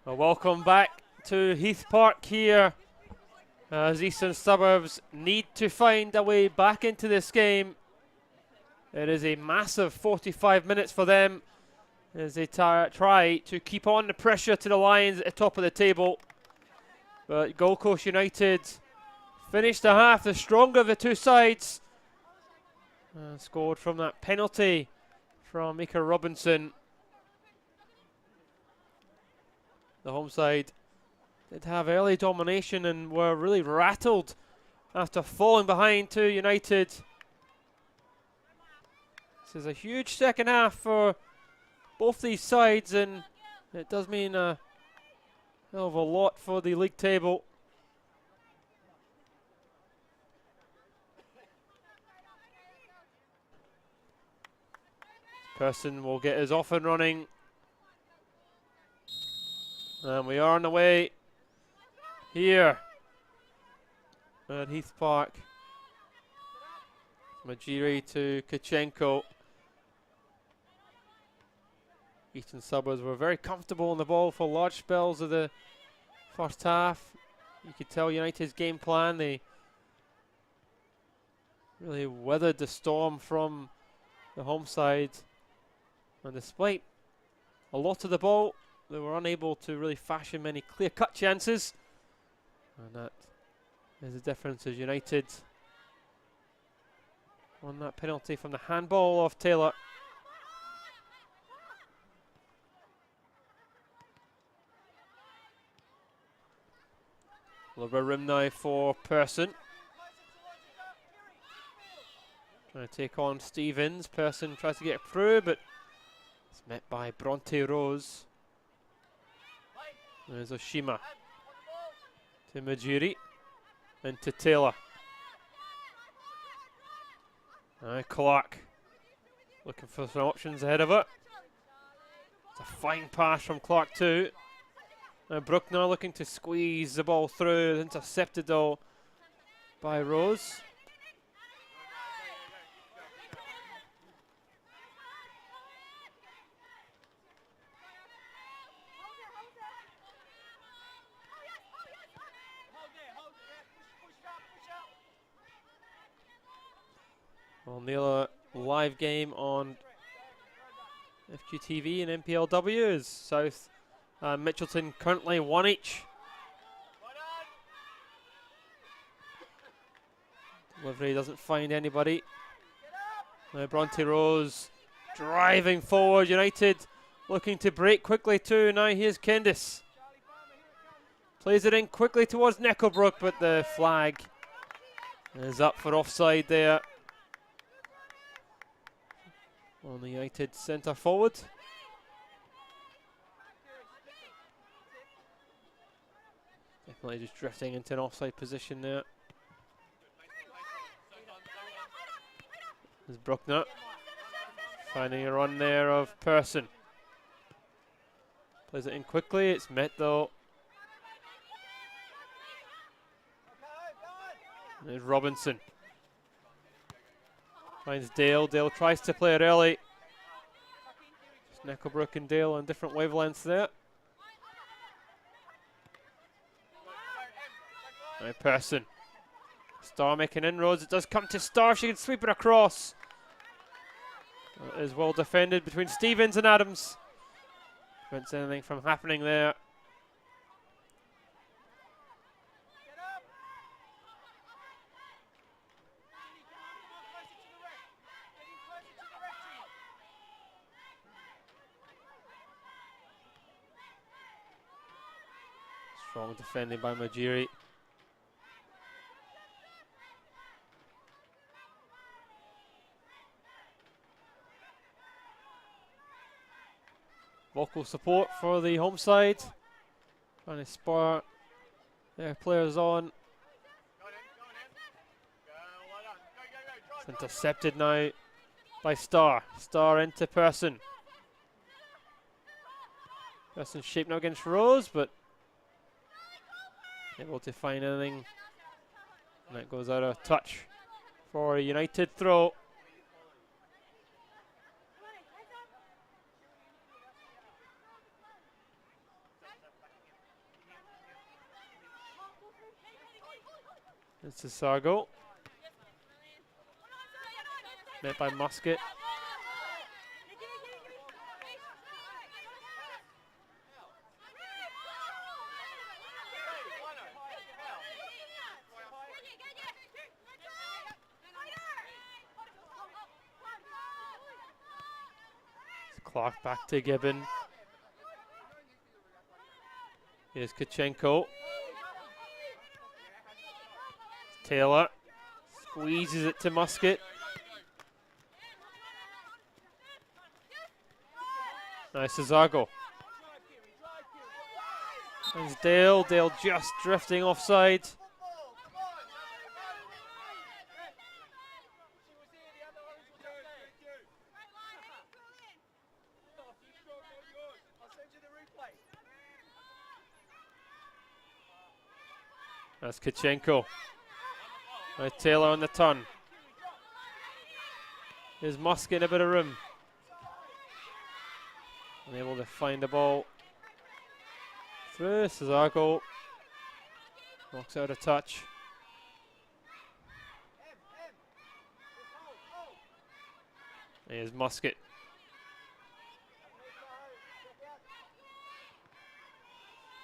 Well, welcome back to Heath Park here, as Eastern Suburbs need to find a way back into this game. It is a massive 45 minutes for them as they try to keep on the pressure to the Lions at the top of the table. But Gold Coast United finished the half the stronger of the two sides. Scored from that penalty from Mika Robinson. The home side did have early domination and were really rattled after falling behind to United. This is a huge second half for both these sides, and it does mean a hell of a lot for the league table. This person will get us off and running. And we are on the way here at Heath Park. Majiri to Kachenko. Eastern Suburbs were very comfortable on the ball for large spells of the first half. You could tell United's game plan, they really weathered the storm from the home side. And despite a lot of the ball, they were unable to really fashion many clear-cut chances. And that is the difference as United won that penalty from the handball of Taylor. A little bit of rim now for Person. Trying to take on Stevens. Person tries to get through, but it's met by Bronte Rose. There's Oshima to Majiri and to Taylor. Clark looking for some options ahead of it. It's a fine pass from Clark too. Bruckner looking to squeeze the ball through, intercepted though by Rose. Well, Neil, a live game on FQTV and NPLW is South Mitchelton currently 1 each. Delivery doesn't find anybody. Now Bronte Rose driving forward. United looking to break quickly too. Now here's Kendis. Plays it in quickly towards Necklebrook, but the flag is up for offside there on the United centre forward. Definitely just drifting into an offside position there. There's Bruckner finding a run there of Person. Plays it in quickly, it's met though. There's Robinson. Finds Dale. Dale tries to play it early. Just Necklebrook and Dale on different wavelengths there. Now Person. Star making inroads. It does come to Star. She can sweep it across. That is well defended between Stevens and Adams. Prevents anything from happening there. Strong defending by Majiri. Vocal support for the home side. Trying to spur their players on. It's intercepted now by Star. Star into Person. Person's shaped now against Rose, but able to find anything. And that goes out of touch for a United throw. It's a Sargo. Met by Musket. Clark back to Gibbon. Here's Kachenko. Taylor squeezes it to Musket. Nice to Zargo. There's Dale. Dale just drifting offside. That's Kachenko. Right, Taylor on the turn. Here's Musket in a bit of room. Unable to find the ball. Through Cesargo. Knocks out a touch. Here's Musket.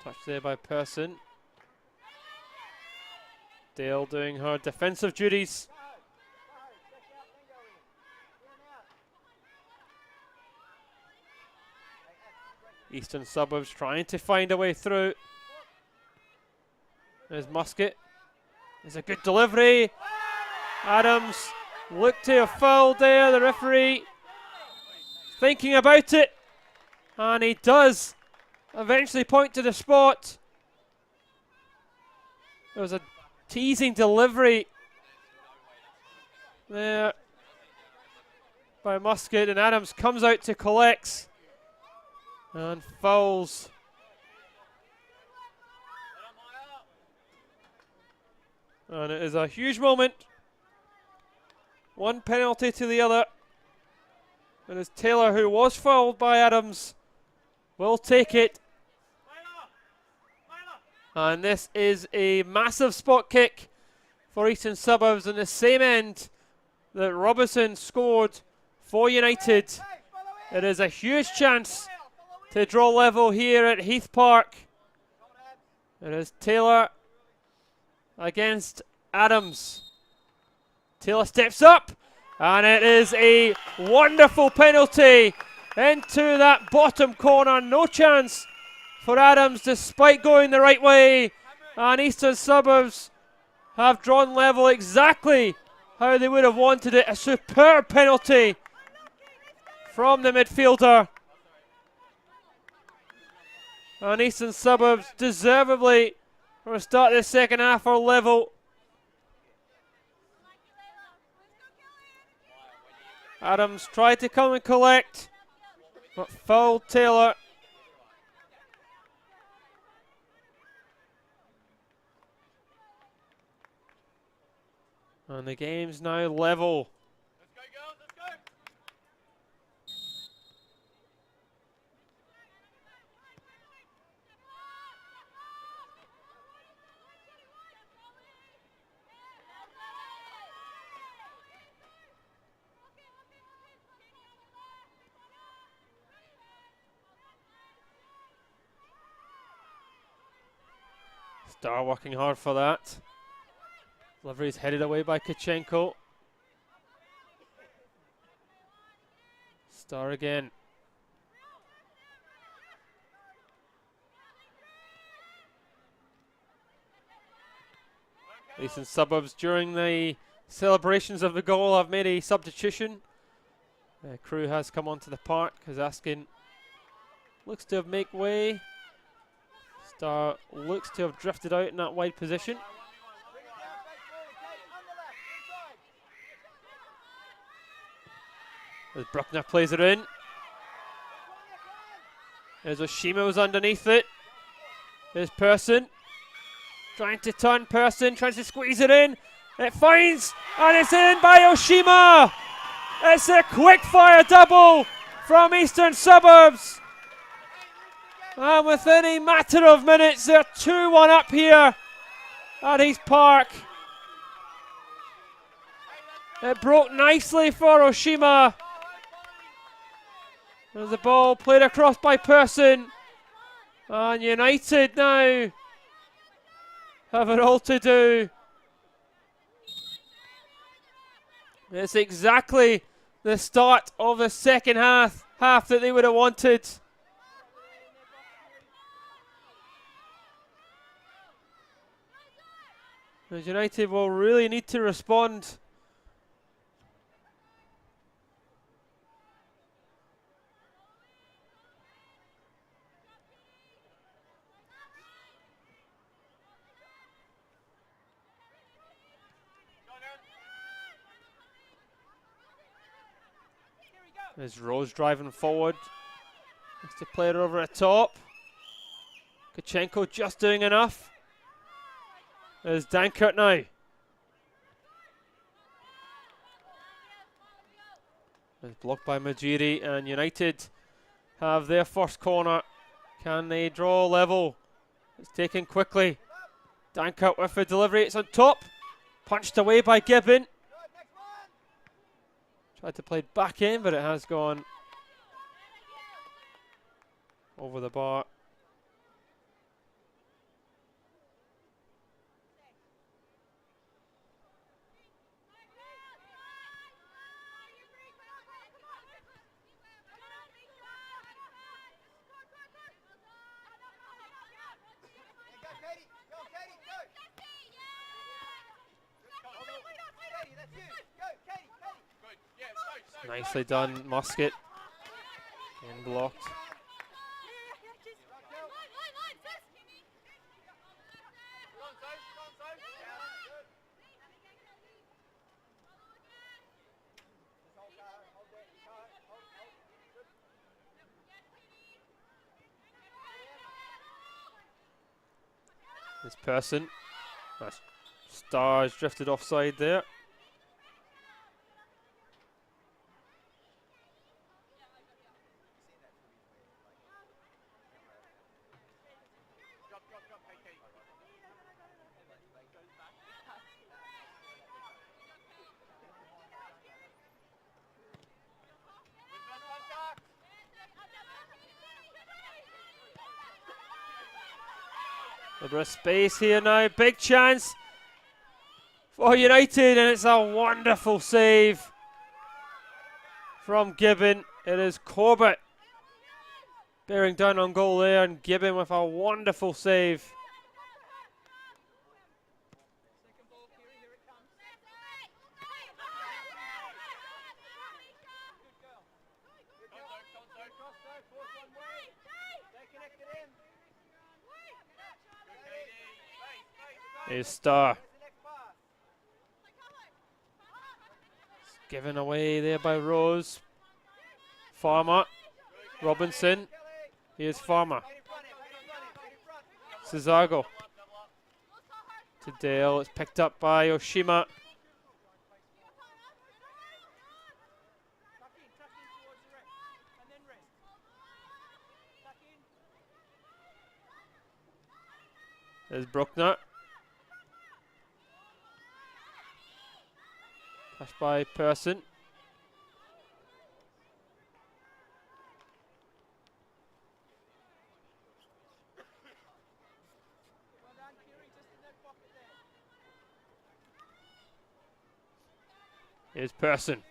Touch there by Person. Dale doing her defensive duties. Eastern Suburbs trying to find a way through. There's Musket. There's a good delivery. Adams looked to have fouled there. The referee thinking about it. And he does eventually point to the spot. There was a teasing delivery there by Musket, and Adams comes out to collect and fouls. And it is a huge moment. One penalty to the other. And it's Taylor, who was fouled by Adams, will take it. And this is a massive spot kick for Eastern Suburbs on the same end that Robinson scored for United. It is a huge chance to draw level here at Heath Park. It is Taylor against Adams. Taylor steps up, and it is a wonderful penalty into that bottom corner. No chance for Adams despite going the right way, and Eastern Suburbs have drawn level exactly how they would have wanted it. A superb penalty from the midfielder, and Eastern Suburbs deservedly from the start of the second half are level. Adams tried to come and collect, but fouled Taylor. And the game's now level. Let's go, girls, let's go. Star working hard for that. Delivery is headed away by Kachenko. Star again. Eastern Suburbs during the celebrations of the goal have made a substitution. Crew has come onto the park. Kazaskin looks to have made way. Star looks to have drifted out in that wide position. As Bruckner plays it in. There's Oshimo's underneath it. There's Person. Trying to turn Person, trying to squeeze it in. It finds, and it's in by Oshima. It's a quick fire double from Eastern Suburbs. And within a matter of minutes, they're 2-1 up here at Heath Park. It broke nicely for Oshima. There's the ball played across by Person. And United now have it all to do. It's exactly the start of the second half that they would have wanted. As United will really need to respond. There's Rose driving forward. Has to play it over the top. Kachenko just doing enough. There's Dankert now. It's blocked by Majiri, and United have their first corner. Can they draw level? It's taken quickly. Dankert with the delivery. It's on top. Punched away by Gibbon. Tried to play it back in, but it has gone over the bar. Nicely done, Musket. And blocked. This Person. Stars drifted offside there. A bit of space here now, big chance for United, and it's a wonderful save from Gibbon. It is Corbett bearing down on goal there, and Gibbon with a wonderful save. Here's Starr. It's given away there by Rose. Farmer. Robinson. Here's Farmer. Cesago. To Dale. It's picked up by Oshima. There's Bruckner. Pass by Person. Here's Person.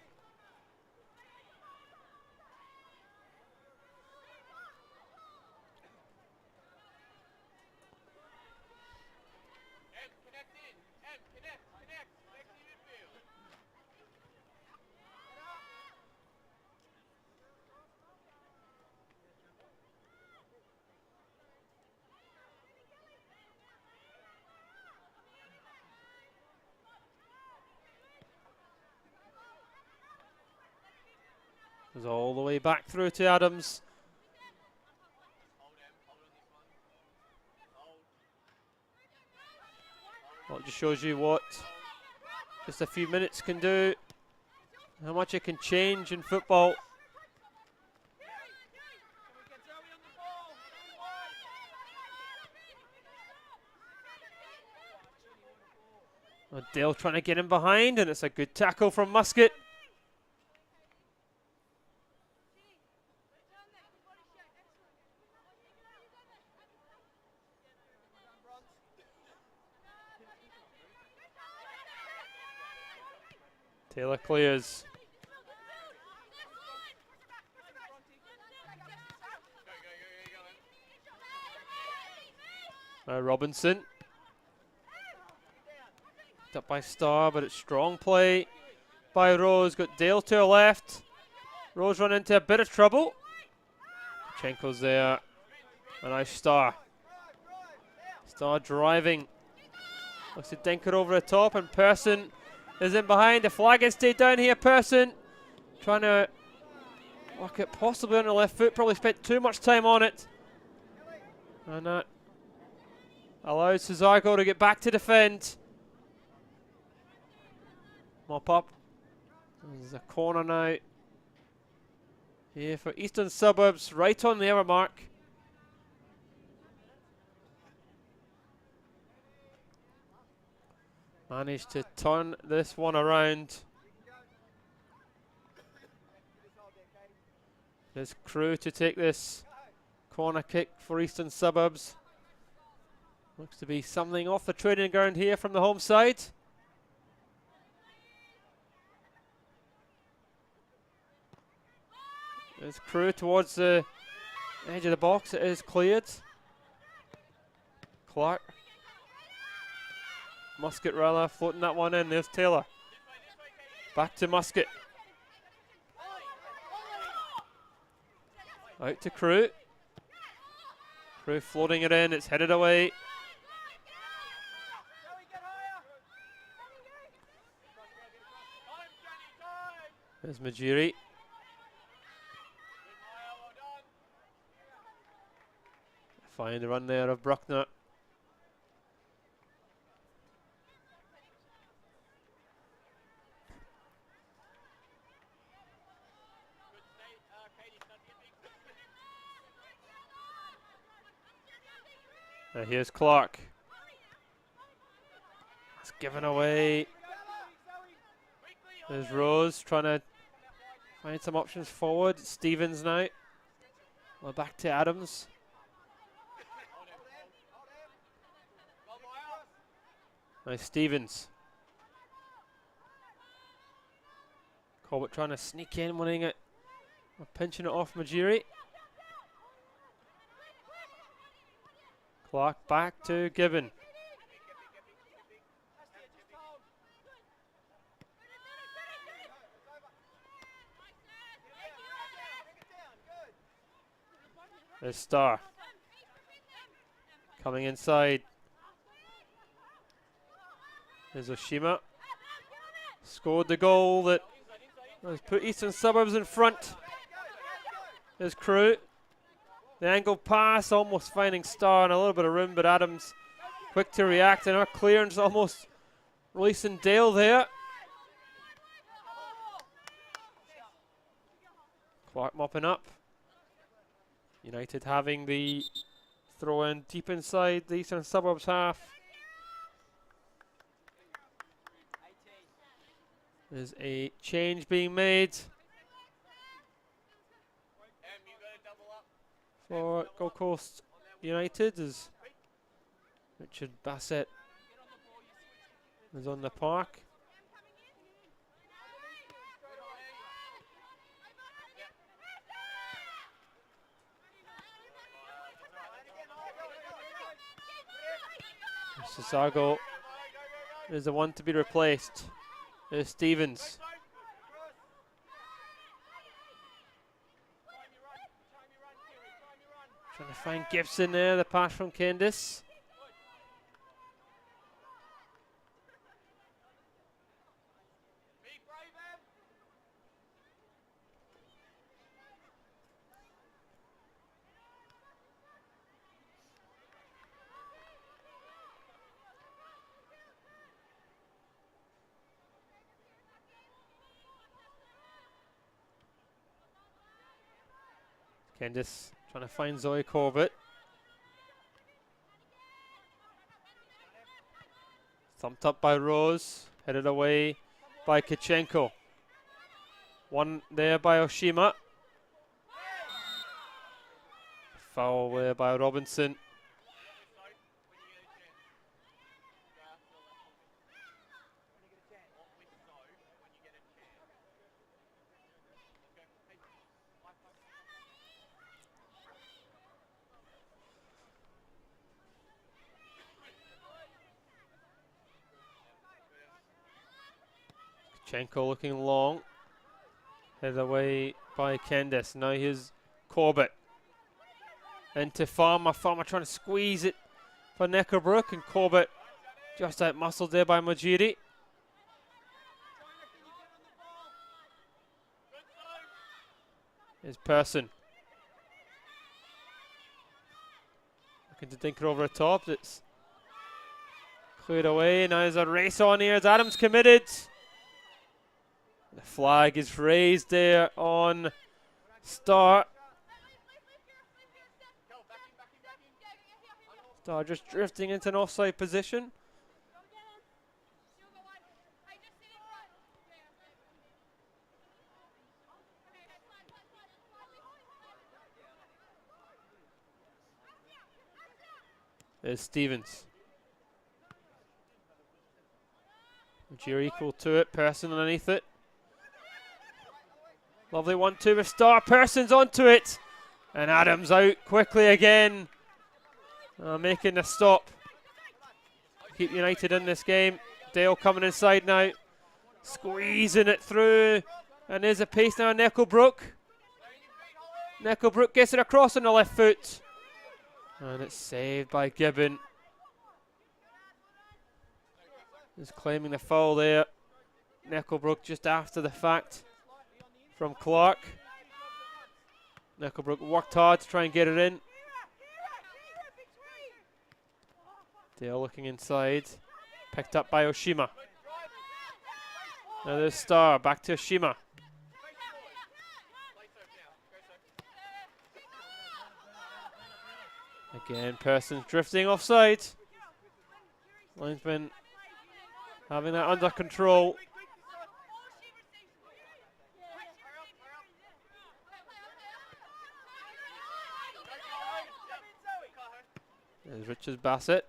Goes all the way back through to Adams. Well, it just shows you what just a few minutes can do, how much it can change in football. Dale trying to get in behind, and it's a good tackle from Musket. Taylor clears. Robinson. Up by Starr, but it's strong play by Rose. Got Dale to her left. Rose run into a bit of trouble. Chenko's there. A nice Starr. Starr driving. Looks to dink it over the top, and Person is in behind. The flag has stayed down here. Person trying to work it possibly on the left foot. Probably spent too much time on it. And that allows Cesargo to get back to defend. Mop up. There's a corner now here for Eastern Suburbs, right on the hour mark. Managed to turn this one around. There's Crew to take this corner kick for Eastern Suburbs. Looks to be something off the training ground here from the home side. There's Crew towards the edge of the box. It is cleared. Clark. Musket rather, floating that one in. There's Taylor. Back to Musket. Out to Crew. Crew floating it in. It's headed away. There's Majiri. Find the run there of Bruckner. Here's Clark. It's given away. There's Rose trying to find some options forward. Stevens now. Well, back to Adams. Nice Stevens. Colbert trying to sneak in, winning it. Pinching it off Majiri. Clark back to Gibbon. There's Starr. Coming inside. There's Oshima. Scored the goal that has put Eastern Suburbs in front. There's Crew. The angle pass, almost finding Starr in a little bit of room, but Adams quick to react, and our clearance almost releasing Dale there. Clark mopping up. United having the throw in deep inside the Eastern Suburbs half. There's a change being made for Gold Coast United as Richard Bassett is on the park. Sasago is the one to be replaced. There's Stevens. Trying to find Gibson there, the pass from Candice. Candice trying to find Zoe Corbett. Thumped up by Rose. Headed away by Kichenko. One there by Oshima. Foul there by Robinson. Kichenko looking long. Headed away by Candice. Now here's Corbett. Into Farmer. Farmer trying to squeeze it for Neckerbrook, and Corbett just out muscled there by Majiri. Here's Person. Looking to dink it over the top. It's cleared away. Now there's a race on here as Adams committed. The flag is raised there on Star. Star just drifting into an offside position. There's Stevens. You're equal to it. Person underneath it. Lovely 1-2 with Star. Person's onto it. And Adams out quickly again. Making the stop. Keep United in this game. Dale coming inside now. Squeezing it through. And there's a pace now on Neckelbrook. Neckelbrook gets it across on the left foot. And it's saved by Gibbon. He's claiming the foul there. Neckelbrook just after the fact from Clark. Neckelbrook worked hard to try and get it in. Dale looking inside. Picked up by Oshima. Now there's Star. Back to Oshima. Again, Person's drifting offside. Linesman having that under control. There's Richards Bassett.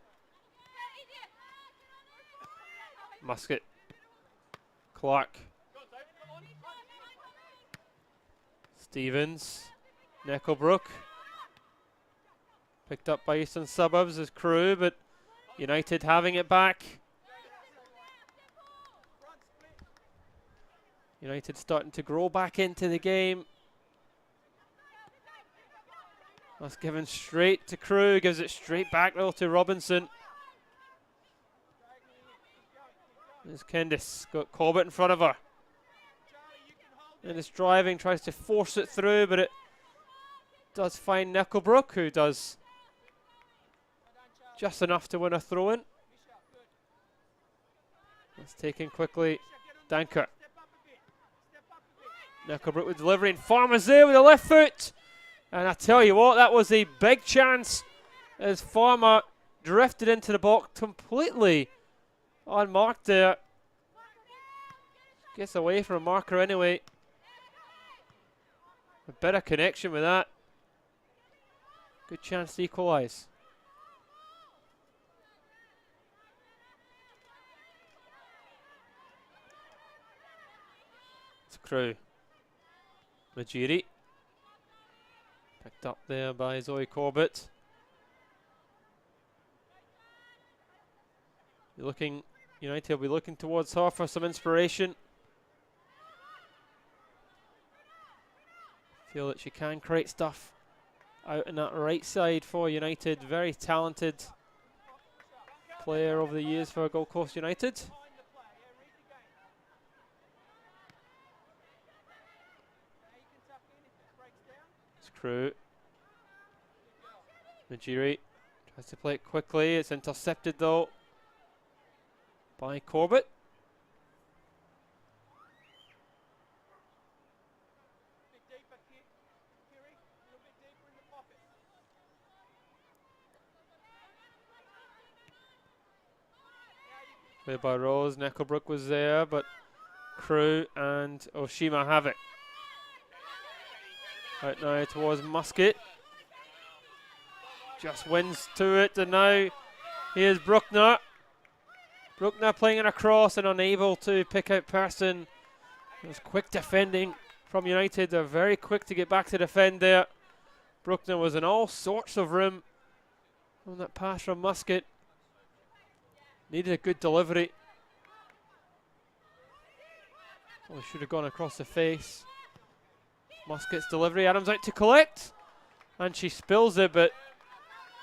Musket. Clark. Stevens. Neckelbrook. Picked up by Eastern Suburbs as Crew, but United having it back. United starting to grow back into the game. That's given straight to Crew, gives it straight back though to Robinson. There's Kendis, got Corbett in front of her. And it's driving, tries to force it through, but it does find Neckelbrook, who does just enough to win a throw-in. That's taken quickly. Danker. Neckelbrook with delivery, and Farmer's there with the left foot. And I tell you what, that was a big chance as Farmer drifted into the box completely unmarked there. Gets away from a marker anyway. A bit of connection with that. Good chance to equalise. It's Crew. Majiri. Picked up there by Zoe Corbett. You're looking, United will be looking towards her for some inspiration. Feel that she can create stuff out in that right side for United. Very talented player over the years for Gold Coast United. It's Crew. Majiri tries to play it quickly. It's intercepted though by Corbett. Played by Rose. Necklebrook was there, but Crew and Oshima have it. Right now towards Musket. Just wins to it, and now here's Bruckner. Bruckner playing it across and unable to pick out Person. It was quick defending from United. They're very quick to get back to defend there. Bruckner was in all sorts of room on that pass from Musket. Needed a good delivery. Probably should have gone across the face. Musket's delivery. Adams out to collect. And she spills it, but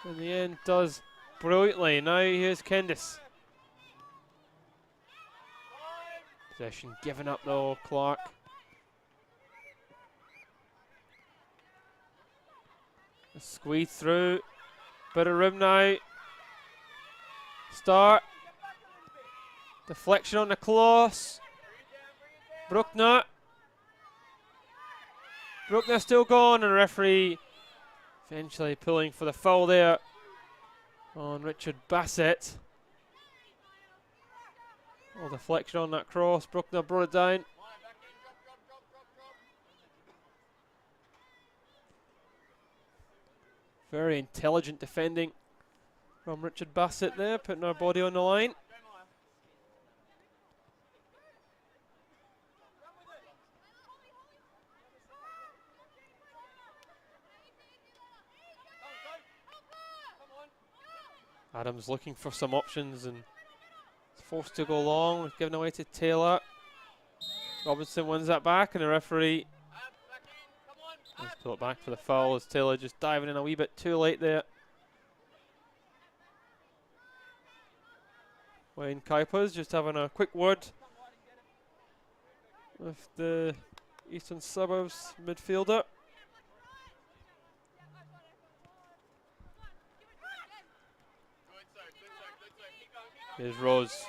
in the end does brilliantly. Now here's Kendis. Possession given up though, Clark. A squeeze through. Bit of room now. Start. Deflection on the cross. Bruckner. Bruckner still gone, and the referee eventually pulling for the foul there on Richard Bassett. All deflection on that cross. Bruckner brought it down. Very intelligent defending from Richard Bassett there, putting our body on the line. Adams looking for some options and forced to go long, given away to Taylor. Robinson wins that back, and the referee let's pull it back for the foul as Taylor just diving in a wee bit too late there. Wayne Kuipers just having a quick word with the Eastern Suburbs midfielder. Here's Rose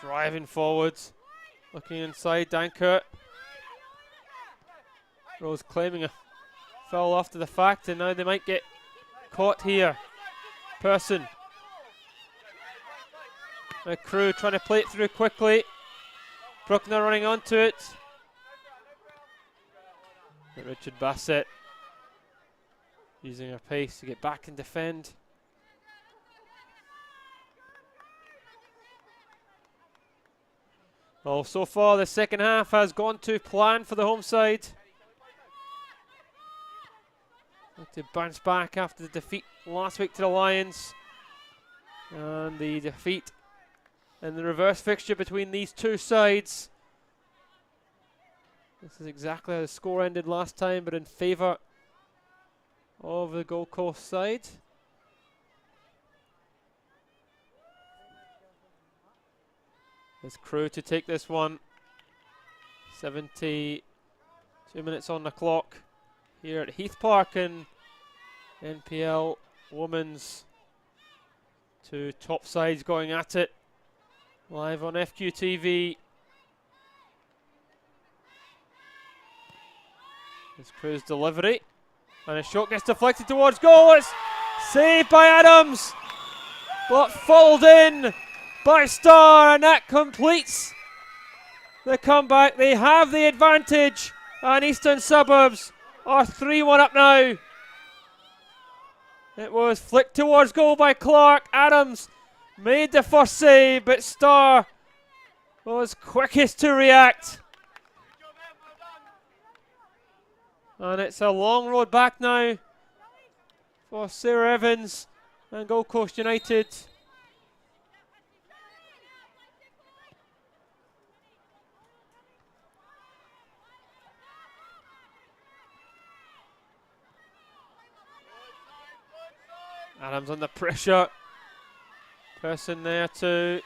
driving forwards, looking inside. Dankert. Rose claiming a foul after the fact, and now they might get caught here. Person. The Crew trying to play it through quickly. Bruckner running onto it. But Richard Bassett using her pace to get back and defend. Well, so far the second half has gone to plan for the home side. To bounce back after the defeat last week to the Lions. And the defeat in the reverse fixture between these two sides. This is exactly how the score ended last time, but in favour of the Gold Coast side. There's Crew to take this one. 72 minutes on the clock here at Heath Park in NPL Women's. Two top sides going at it. Live on FQTV. This Crew's delivery. And a shot gets deflected towards goal. It's saved by Adams. But followed in by Starr, and that completes the comeback. They have the advantage, and Eastern Suburbs are 3-1 up now. It was flicked towards goal by Clark. Adams made the first save, but Starr was quickest to react. And it's a long road back now for Sarah Evans and Gold Coast United. Adams under pressure. Person there too.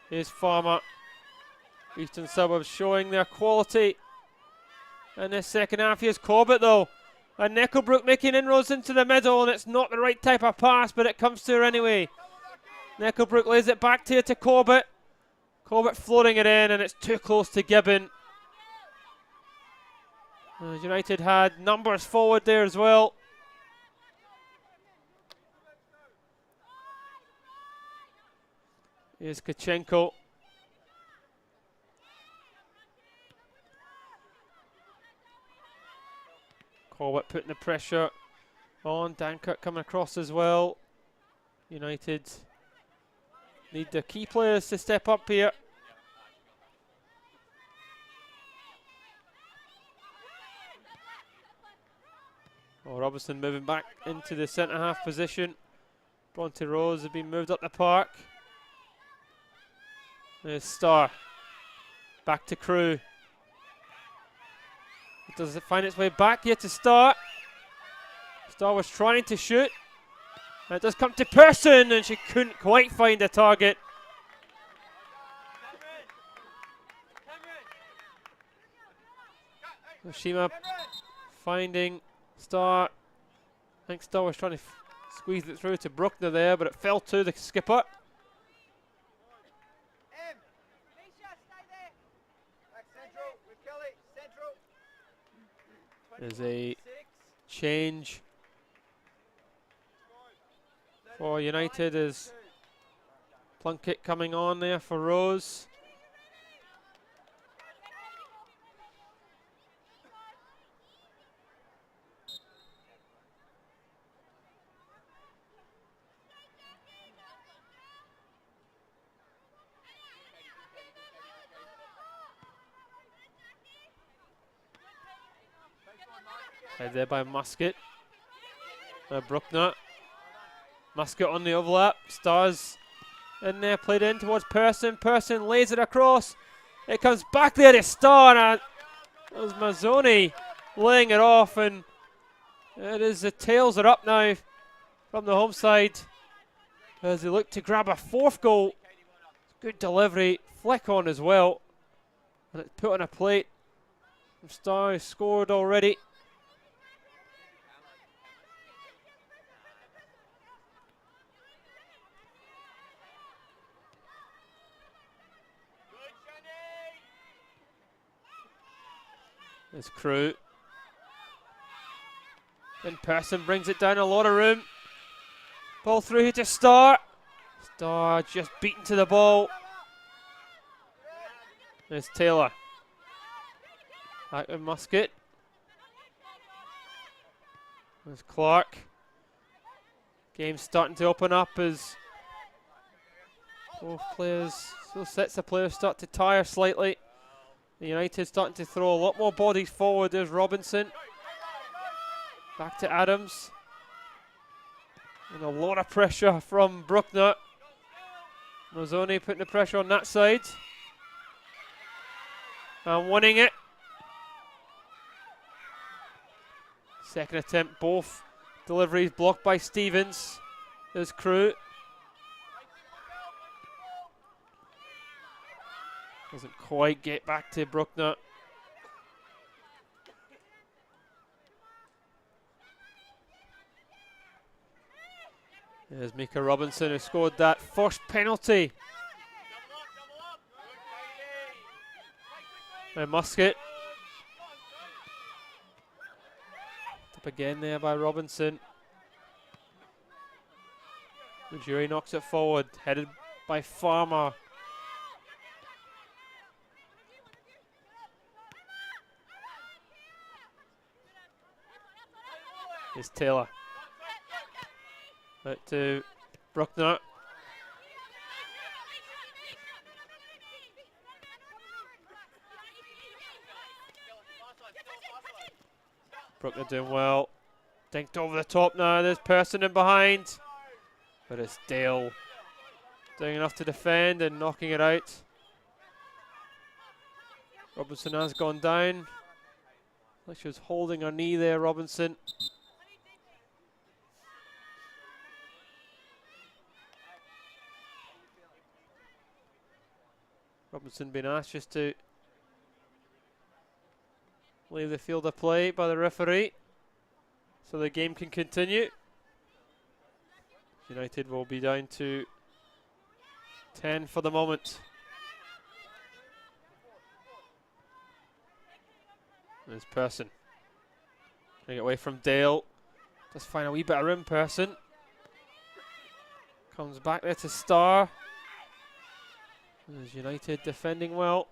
Here's Farmer. Eastern Suburbs showing their quality in this second half. Here's Corbett though. And Necklebrook making inroads into the middle, and it's not the right type of pass, but it comes to her anyway. Necklebrook lays it back here to Corbett. Corbett floating it in, and it's too close to Gibbon. United had numbers forward there as well. Here's Kachenko. Corwett putting the pressure on. Dankert coming across as well. United need the key players to step up here. Oh, Robertson moving back into the centre half position. Bronte Rose has been moved up the park. There's Starr. Back to Crew. Does it find its way back here to Starr? Starr was trying to shoot. And it does come to Persson, and she couldn't quite find a target. Oshima finding Starr. I think Starr was trying to squeeze it through to Bruckner there, but it fell to the skipper. There's a change for United as Plunkett coming on there for Rose. Head there by Musket. Bruckner. Musket on the overlap. Stars in there, played in towards Persson. Persson lays it across. It comes back there to Starr. And it was Mazzoni laying it off. And it is the tails are up now from the home side as they look to grab a fourth goal. Good delivery. Flick on as well. And it's put on a plate. Starr has scored already. There's Crew. And Persson brings it down a lot of room. Ball through here to Starr. Starr just beaten to the ball. There's Taylor. Back with Musket. There's Clark. Game's starting to open up as both sets of players start to tire slightly. The United starting to throw a lot more bodies forward. There's Robinson. Back to Adams. And a lot of pressure from Bruckner. Mazzoni putting the pressure on that side. And winning it. Second attempt, both deliveries blocked by Stevens. There's Crew. Doesn't quite get back to Bruckner. There's Mika Robinson who scored that first penalty. And Musket. Up again there by Robinson. Ujiri knocks it forward, headed by Farmer. Here's Taylor. Out to Bruckner. Bruckner doing well. Dinked over the top now. There's Persson in behind. But it's Dale doing enough to defend and knocking it out. Robinson has gone down. Like she was holding her knee there, Robinson. Robinson being asked just to leave the field of play by the referee so the game can continue. United will be down to 10 for the moment. There's Persson. Trying to get away from Dale. Just find a wee bit of room, Persson. Comes back there to Starr. There's United defending well.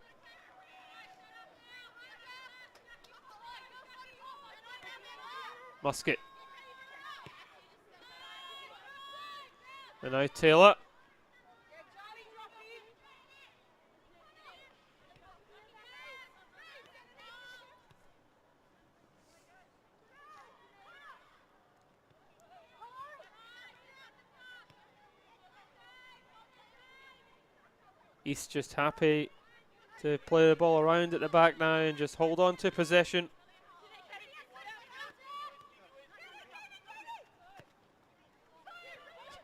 Musket. And now Taylor. East just happy to play the ball around at the back now and just hold on to possession.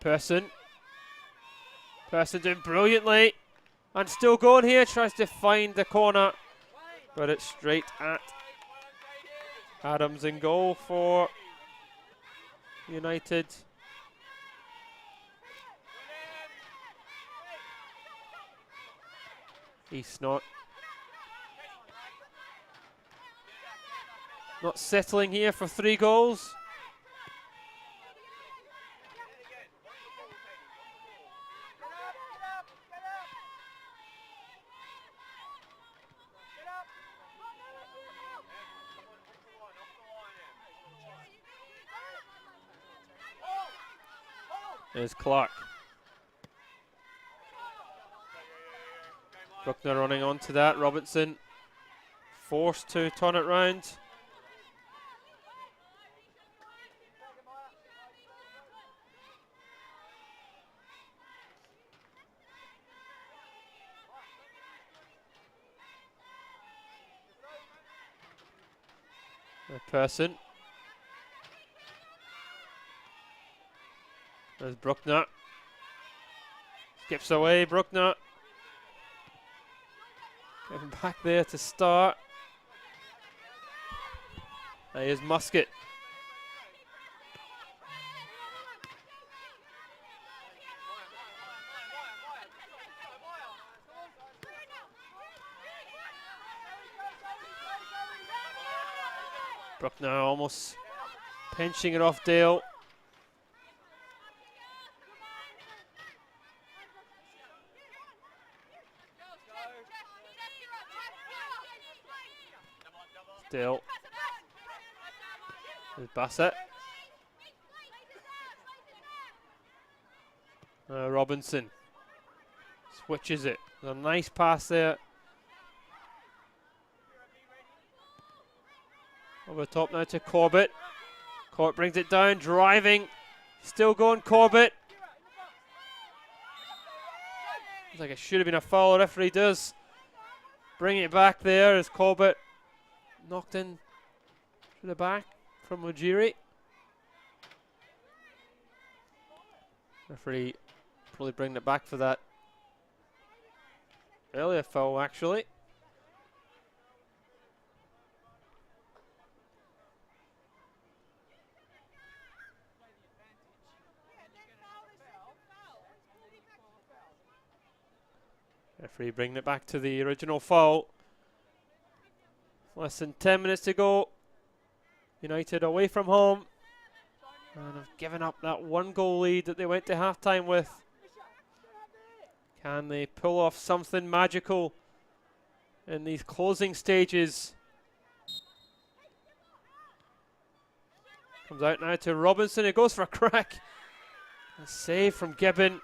Person doing brilliantly and still going here, tries to find the corner, but it's straight at Adams in goal for United. East not settling here for 3 goals. There's Clark. Bruckner running onto that. Robinson forced to turn it round. A person. There's Bruckner. Skips away, Bruckner. Getting back there to start. Here's Musket. Bruckner almost pinching it off Dale. Dale. There's Bassett. Robinson switches it. There's a nice pass there. Over the top now to Corbett. Corbett brings it down, driving. Still going Corbett. Looks like it should have been a foul. The referee does bring it back there as Corbett knocked in to the back from Ujiri. Referee probably bringing it back for that earlier foul, actually. Referee bringing it back to the original foul. Less than 10 minutes to go. United away from home. And have given up that 1-goal lead that they went to half-time with. Can they pull off something magical in these closing stages? Comes out now to Robinson. It goes for a crack. A save from Gibbon.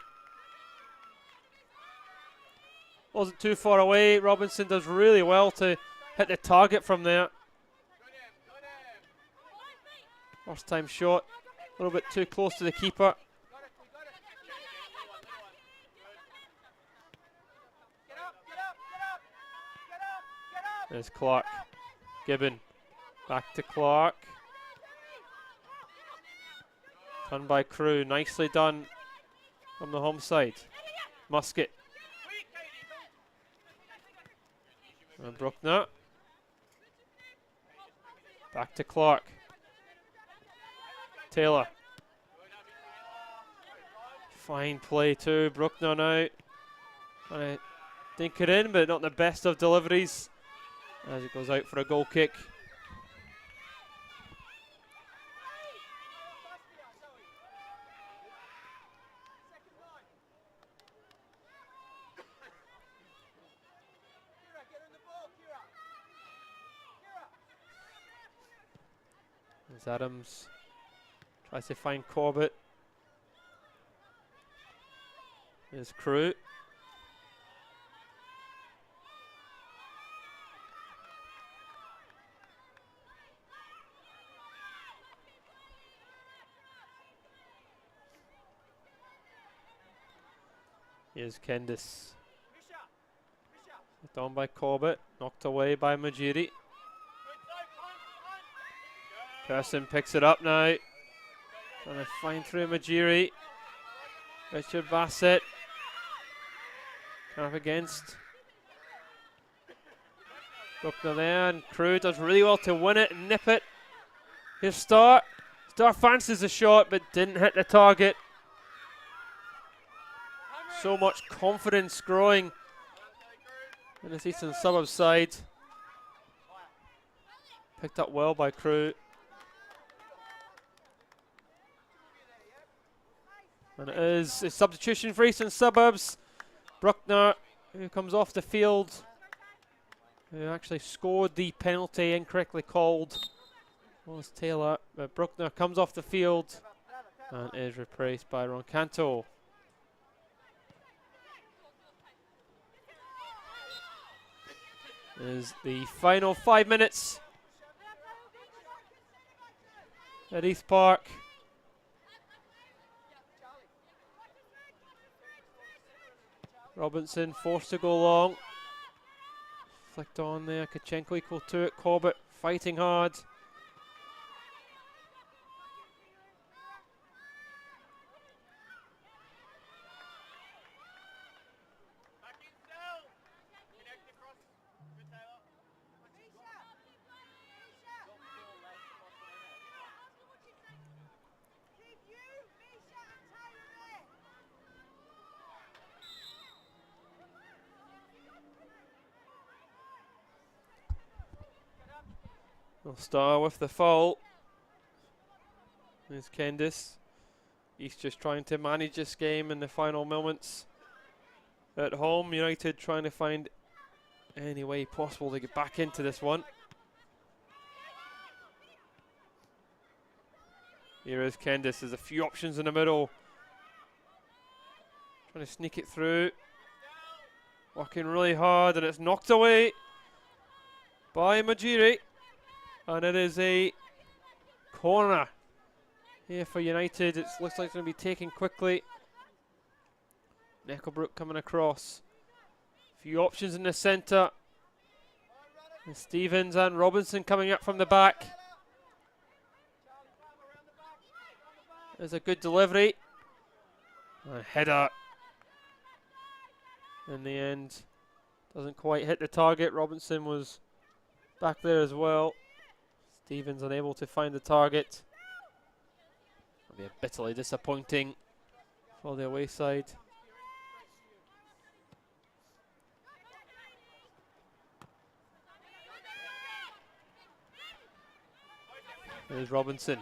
Wasn't too far away. Robinson does really well to hit the target from there. First time shot. A little bit too close to the keeper. There's Clark. Gibbon. Back to Clark. Done by Crew. Nicely done from the home side. Musket. And Bruckner. Back to Clark. Taylor. Fine play too. Bruckner now. Trying to dink it in, but not the best of deliveries as it goes out for a goal kick. As Adams tries to find Corbett. There's Crew. Here's Kendis. Down by Corbett, knocked away by Majiri. Person picks it up now. Trying to find through Majiri. Richard Bassett. Up against Bruckner there, and Crew does really well to win it and nip it. Here's Starr. Starr fancies the shot but didn't hit the target. So much confidence growing in this Eastern Suburbs side. Picked up well by Crew. And it is a substitution for Eastern Suburbs. Bruckner, who comes off the field, who actually scored the penalty incorrectly called, was Taylor. But Bruckner comes off the field and is replaced by Roncanto. Is the final 5 minutes at East Park. Robinson forced to go long. Flicked on there. Kachenko equal to it. Corbett fighting hard. We'll start with the foul. There's Kendis. He's just trying to manage this game in the final moments. At home, United trying to find any way possible to get back into this one. Here is Kendis. There's a few options in the middle. Trying to sneak it through. Working really hard, and it's knocked away by Majiri. And it is a corner here for United. It looks like it's going to be taken quickly. Necklebrook coming across. A few options in the centre. And Stevens and Robinson coming up from the back. There's a good delivery. A header. In the end, doesn't quite hit the target. Robinson was back there as well. Stevens unable to find the target. That'll be bitterly disappointing for the away side. There's Robinson.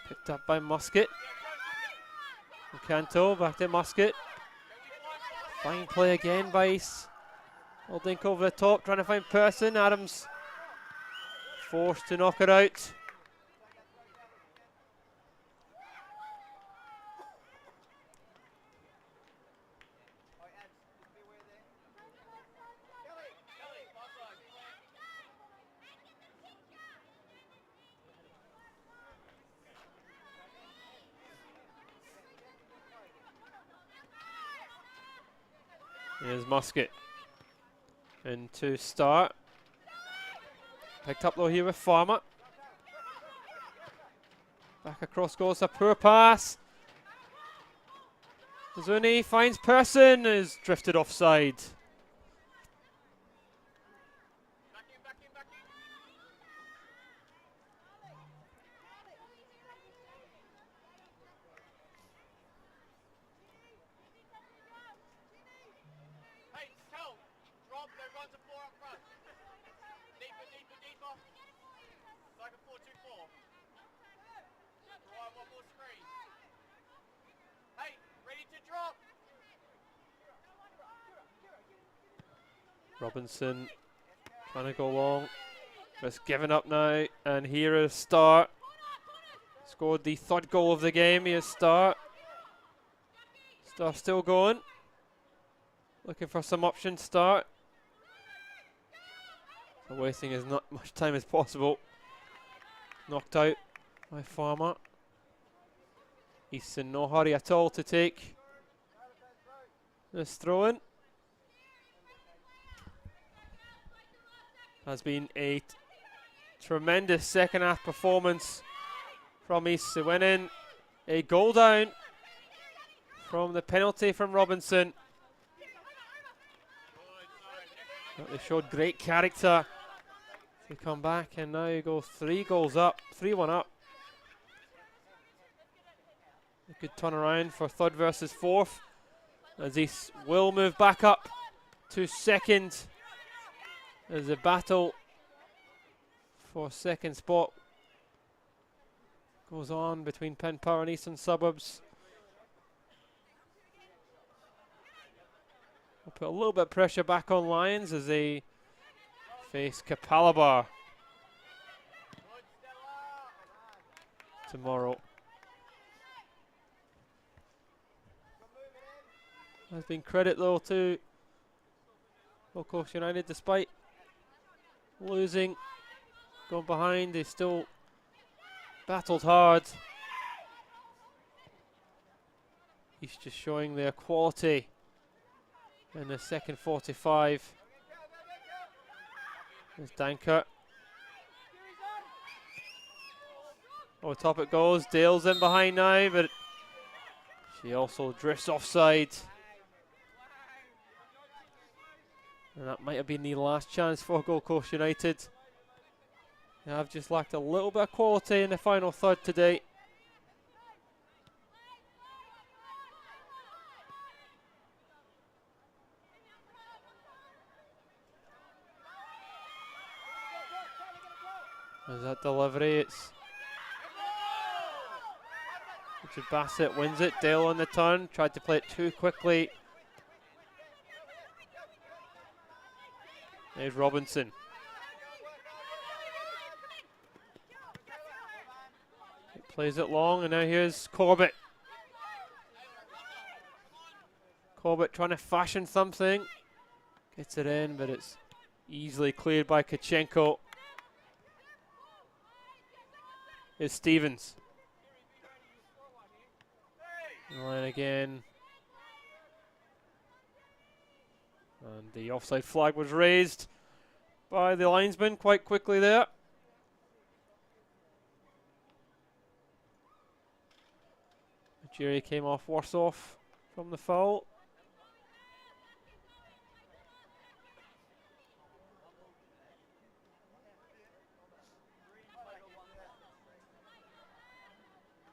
Picked up by Musket. Canto back to Musket. Fine play again by Ace. Dink over the top, trying to find Person. Adams forced to knock it out. Here's Musket. Into Start. Picked up though here with Farmer. Back across goes a poor pass. Zuni finds Person, is drifted offside. Robinson trying to go long Just giving up now, and here is Start. Scored the third goal of the game. Here's Start. Start still going. Looking for some options. Start. So wasting as not much time as possible. Knocked out by Farmer. He's in no hurry at all to take this throw in. Has been a tremendous second half performance from East. They went in a goal down from the penalty from Robinson. But they showed great character to come back, and now you go 3-1 up. A good turnaround for third versus fourth, as East will move back up to second as the battle for second spot goes on between Penn Power and Eastern Suburbs. We'll put a little bit of pressure back on Lions as they face Capalaba tomorrow. There's been credit though to Gold Coast United, despite losing, going behind, they still battled hard. He's just showing their quality in the second 45. There's Danker. Over top it goes. Dale's in behind now, but she also drifts offside. And that might have been the last chance for Gold Coast United. They have just lacked a little bit of quality in the final third today. As that delivery, it's Richard Bassett wins it. Dale on the turn, tried to play it too quickly. There's Robinson. He plays it long, and now here's Corbett. Corbett trying to fashion something. Gets it in, but it's easily cleared by Kachenko. Here's Stevens. And then again. And the offside flag was raised by the linesman quite quickly there. Jerry came off worse off from the foul.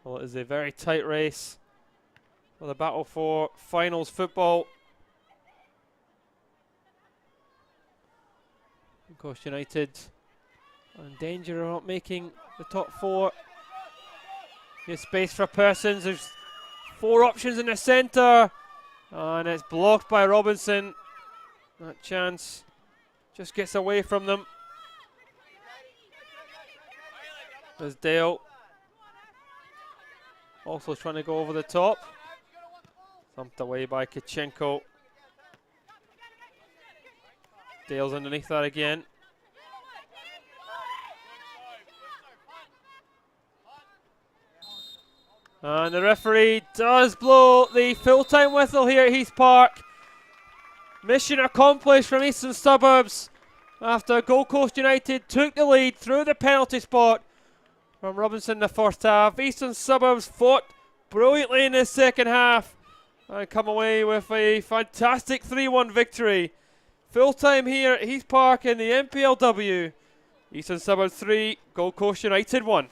Well, it is a very tight race for the battle for finals football. Coast United are in danger of not making the top four. Here's space for Persons. There's 4 options in the centre, and it's blocked by Robinson. That chance just gets away from them. There's Dale. Also trying to go over the top. Thumped away by Kachenko. Dale's underneath that again. And the referee does blow the full-time whistle here at Heath Park. Mission accomplished from Eastern Suburbs after Gold Coast United took the lead through the penalty spot from Robinson in the first half. Eastern Suburbs fought brilliantly in the second half and come away with a fantastic 3-1 victory. Full-time here at Heath Park in the NPLW. Eastern Suburbs 3, Gold Coast United 1.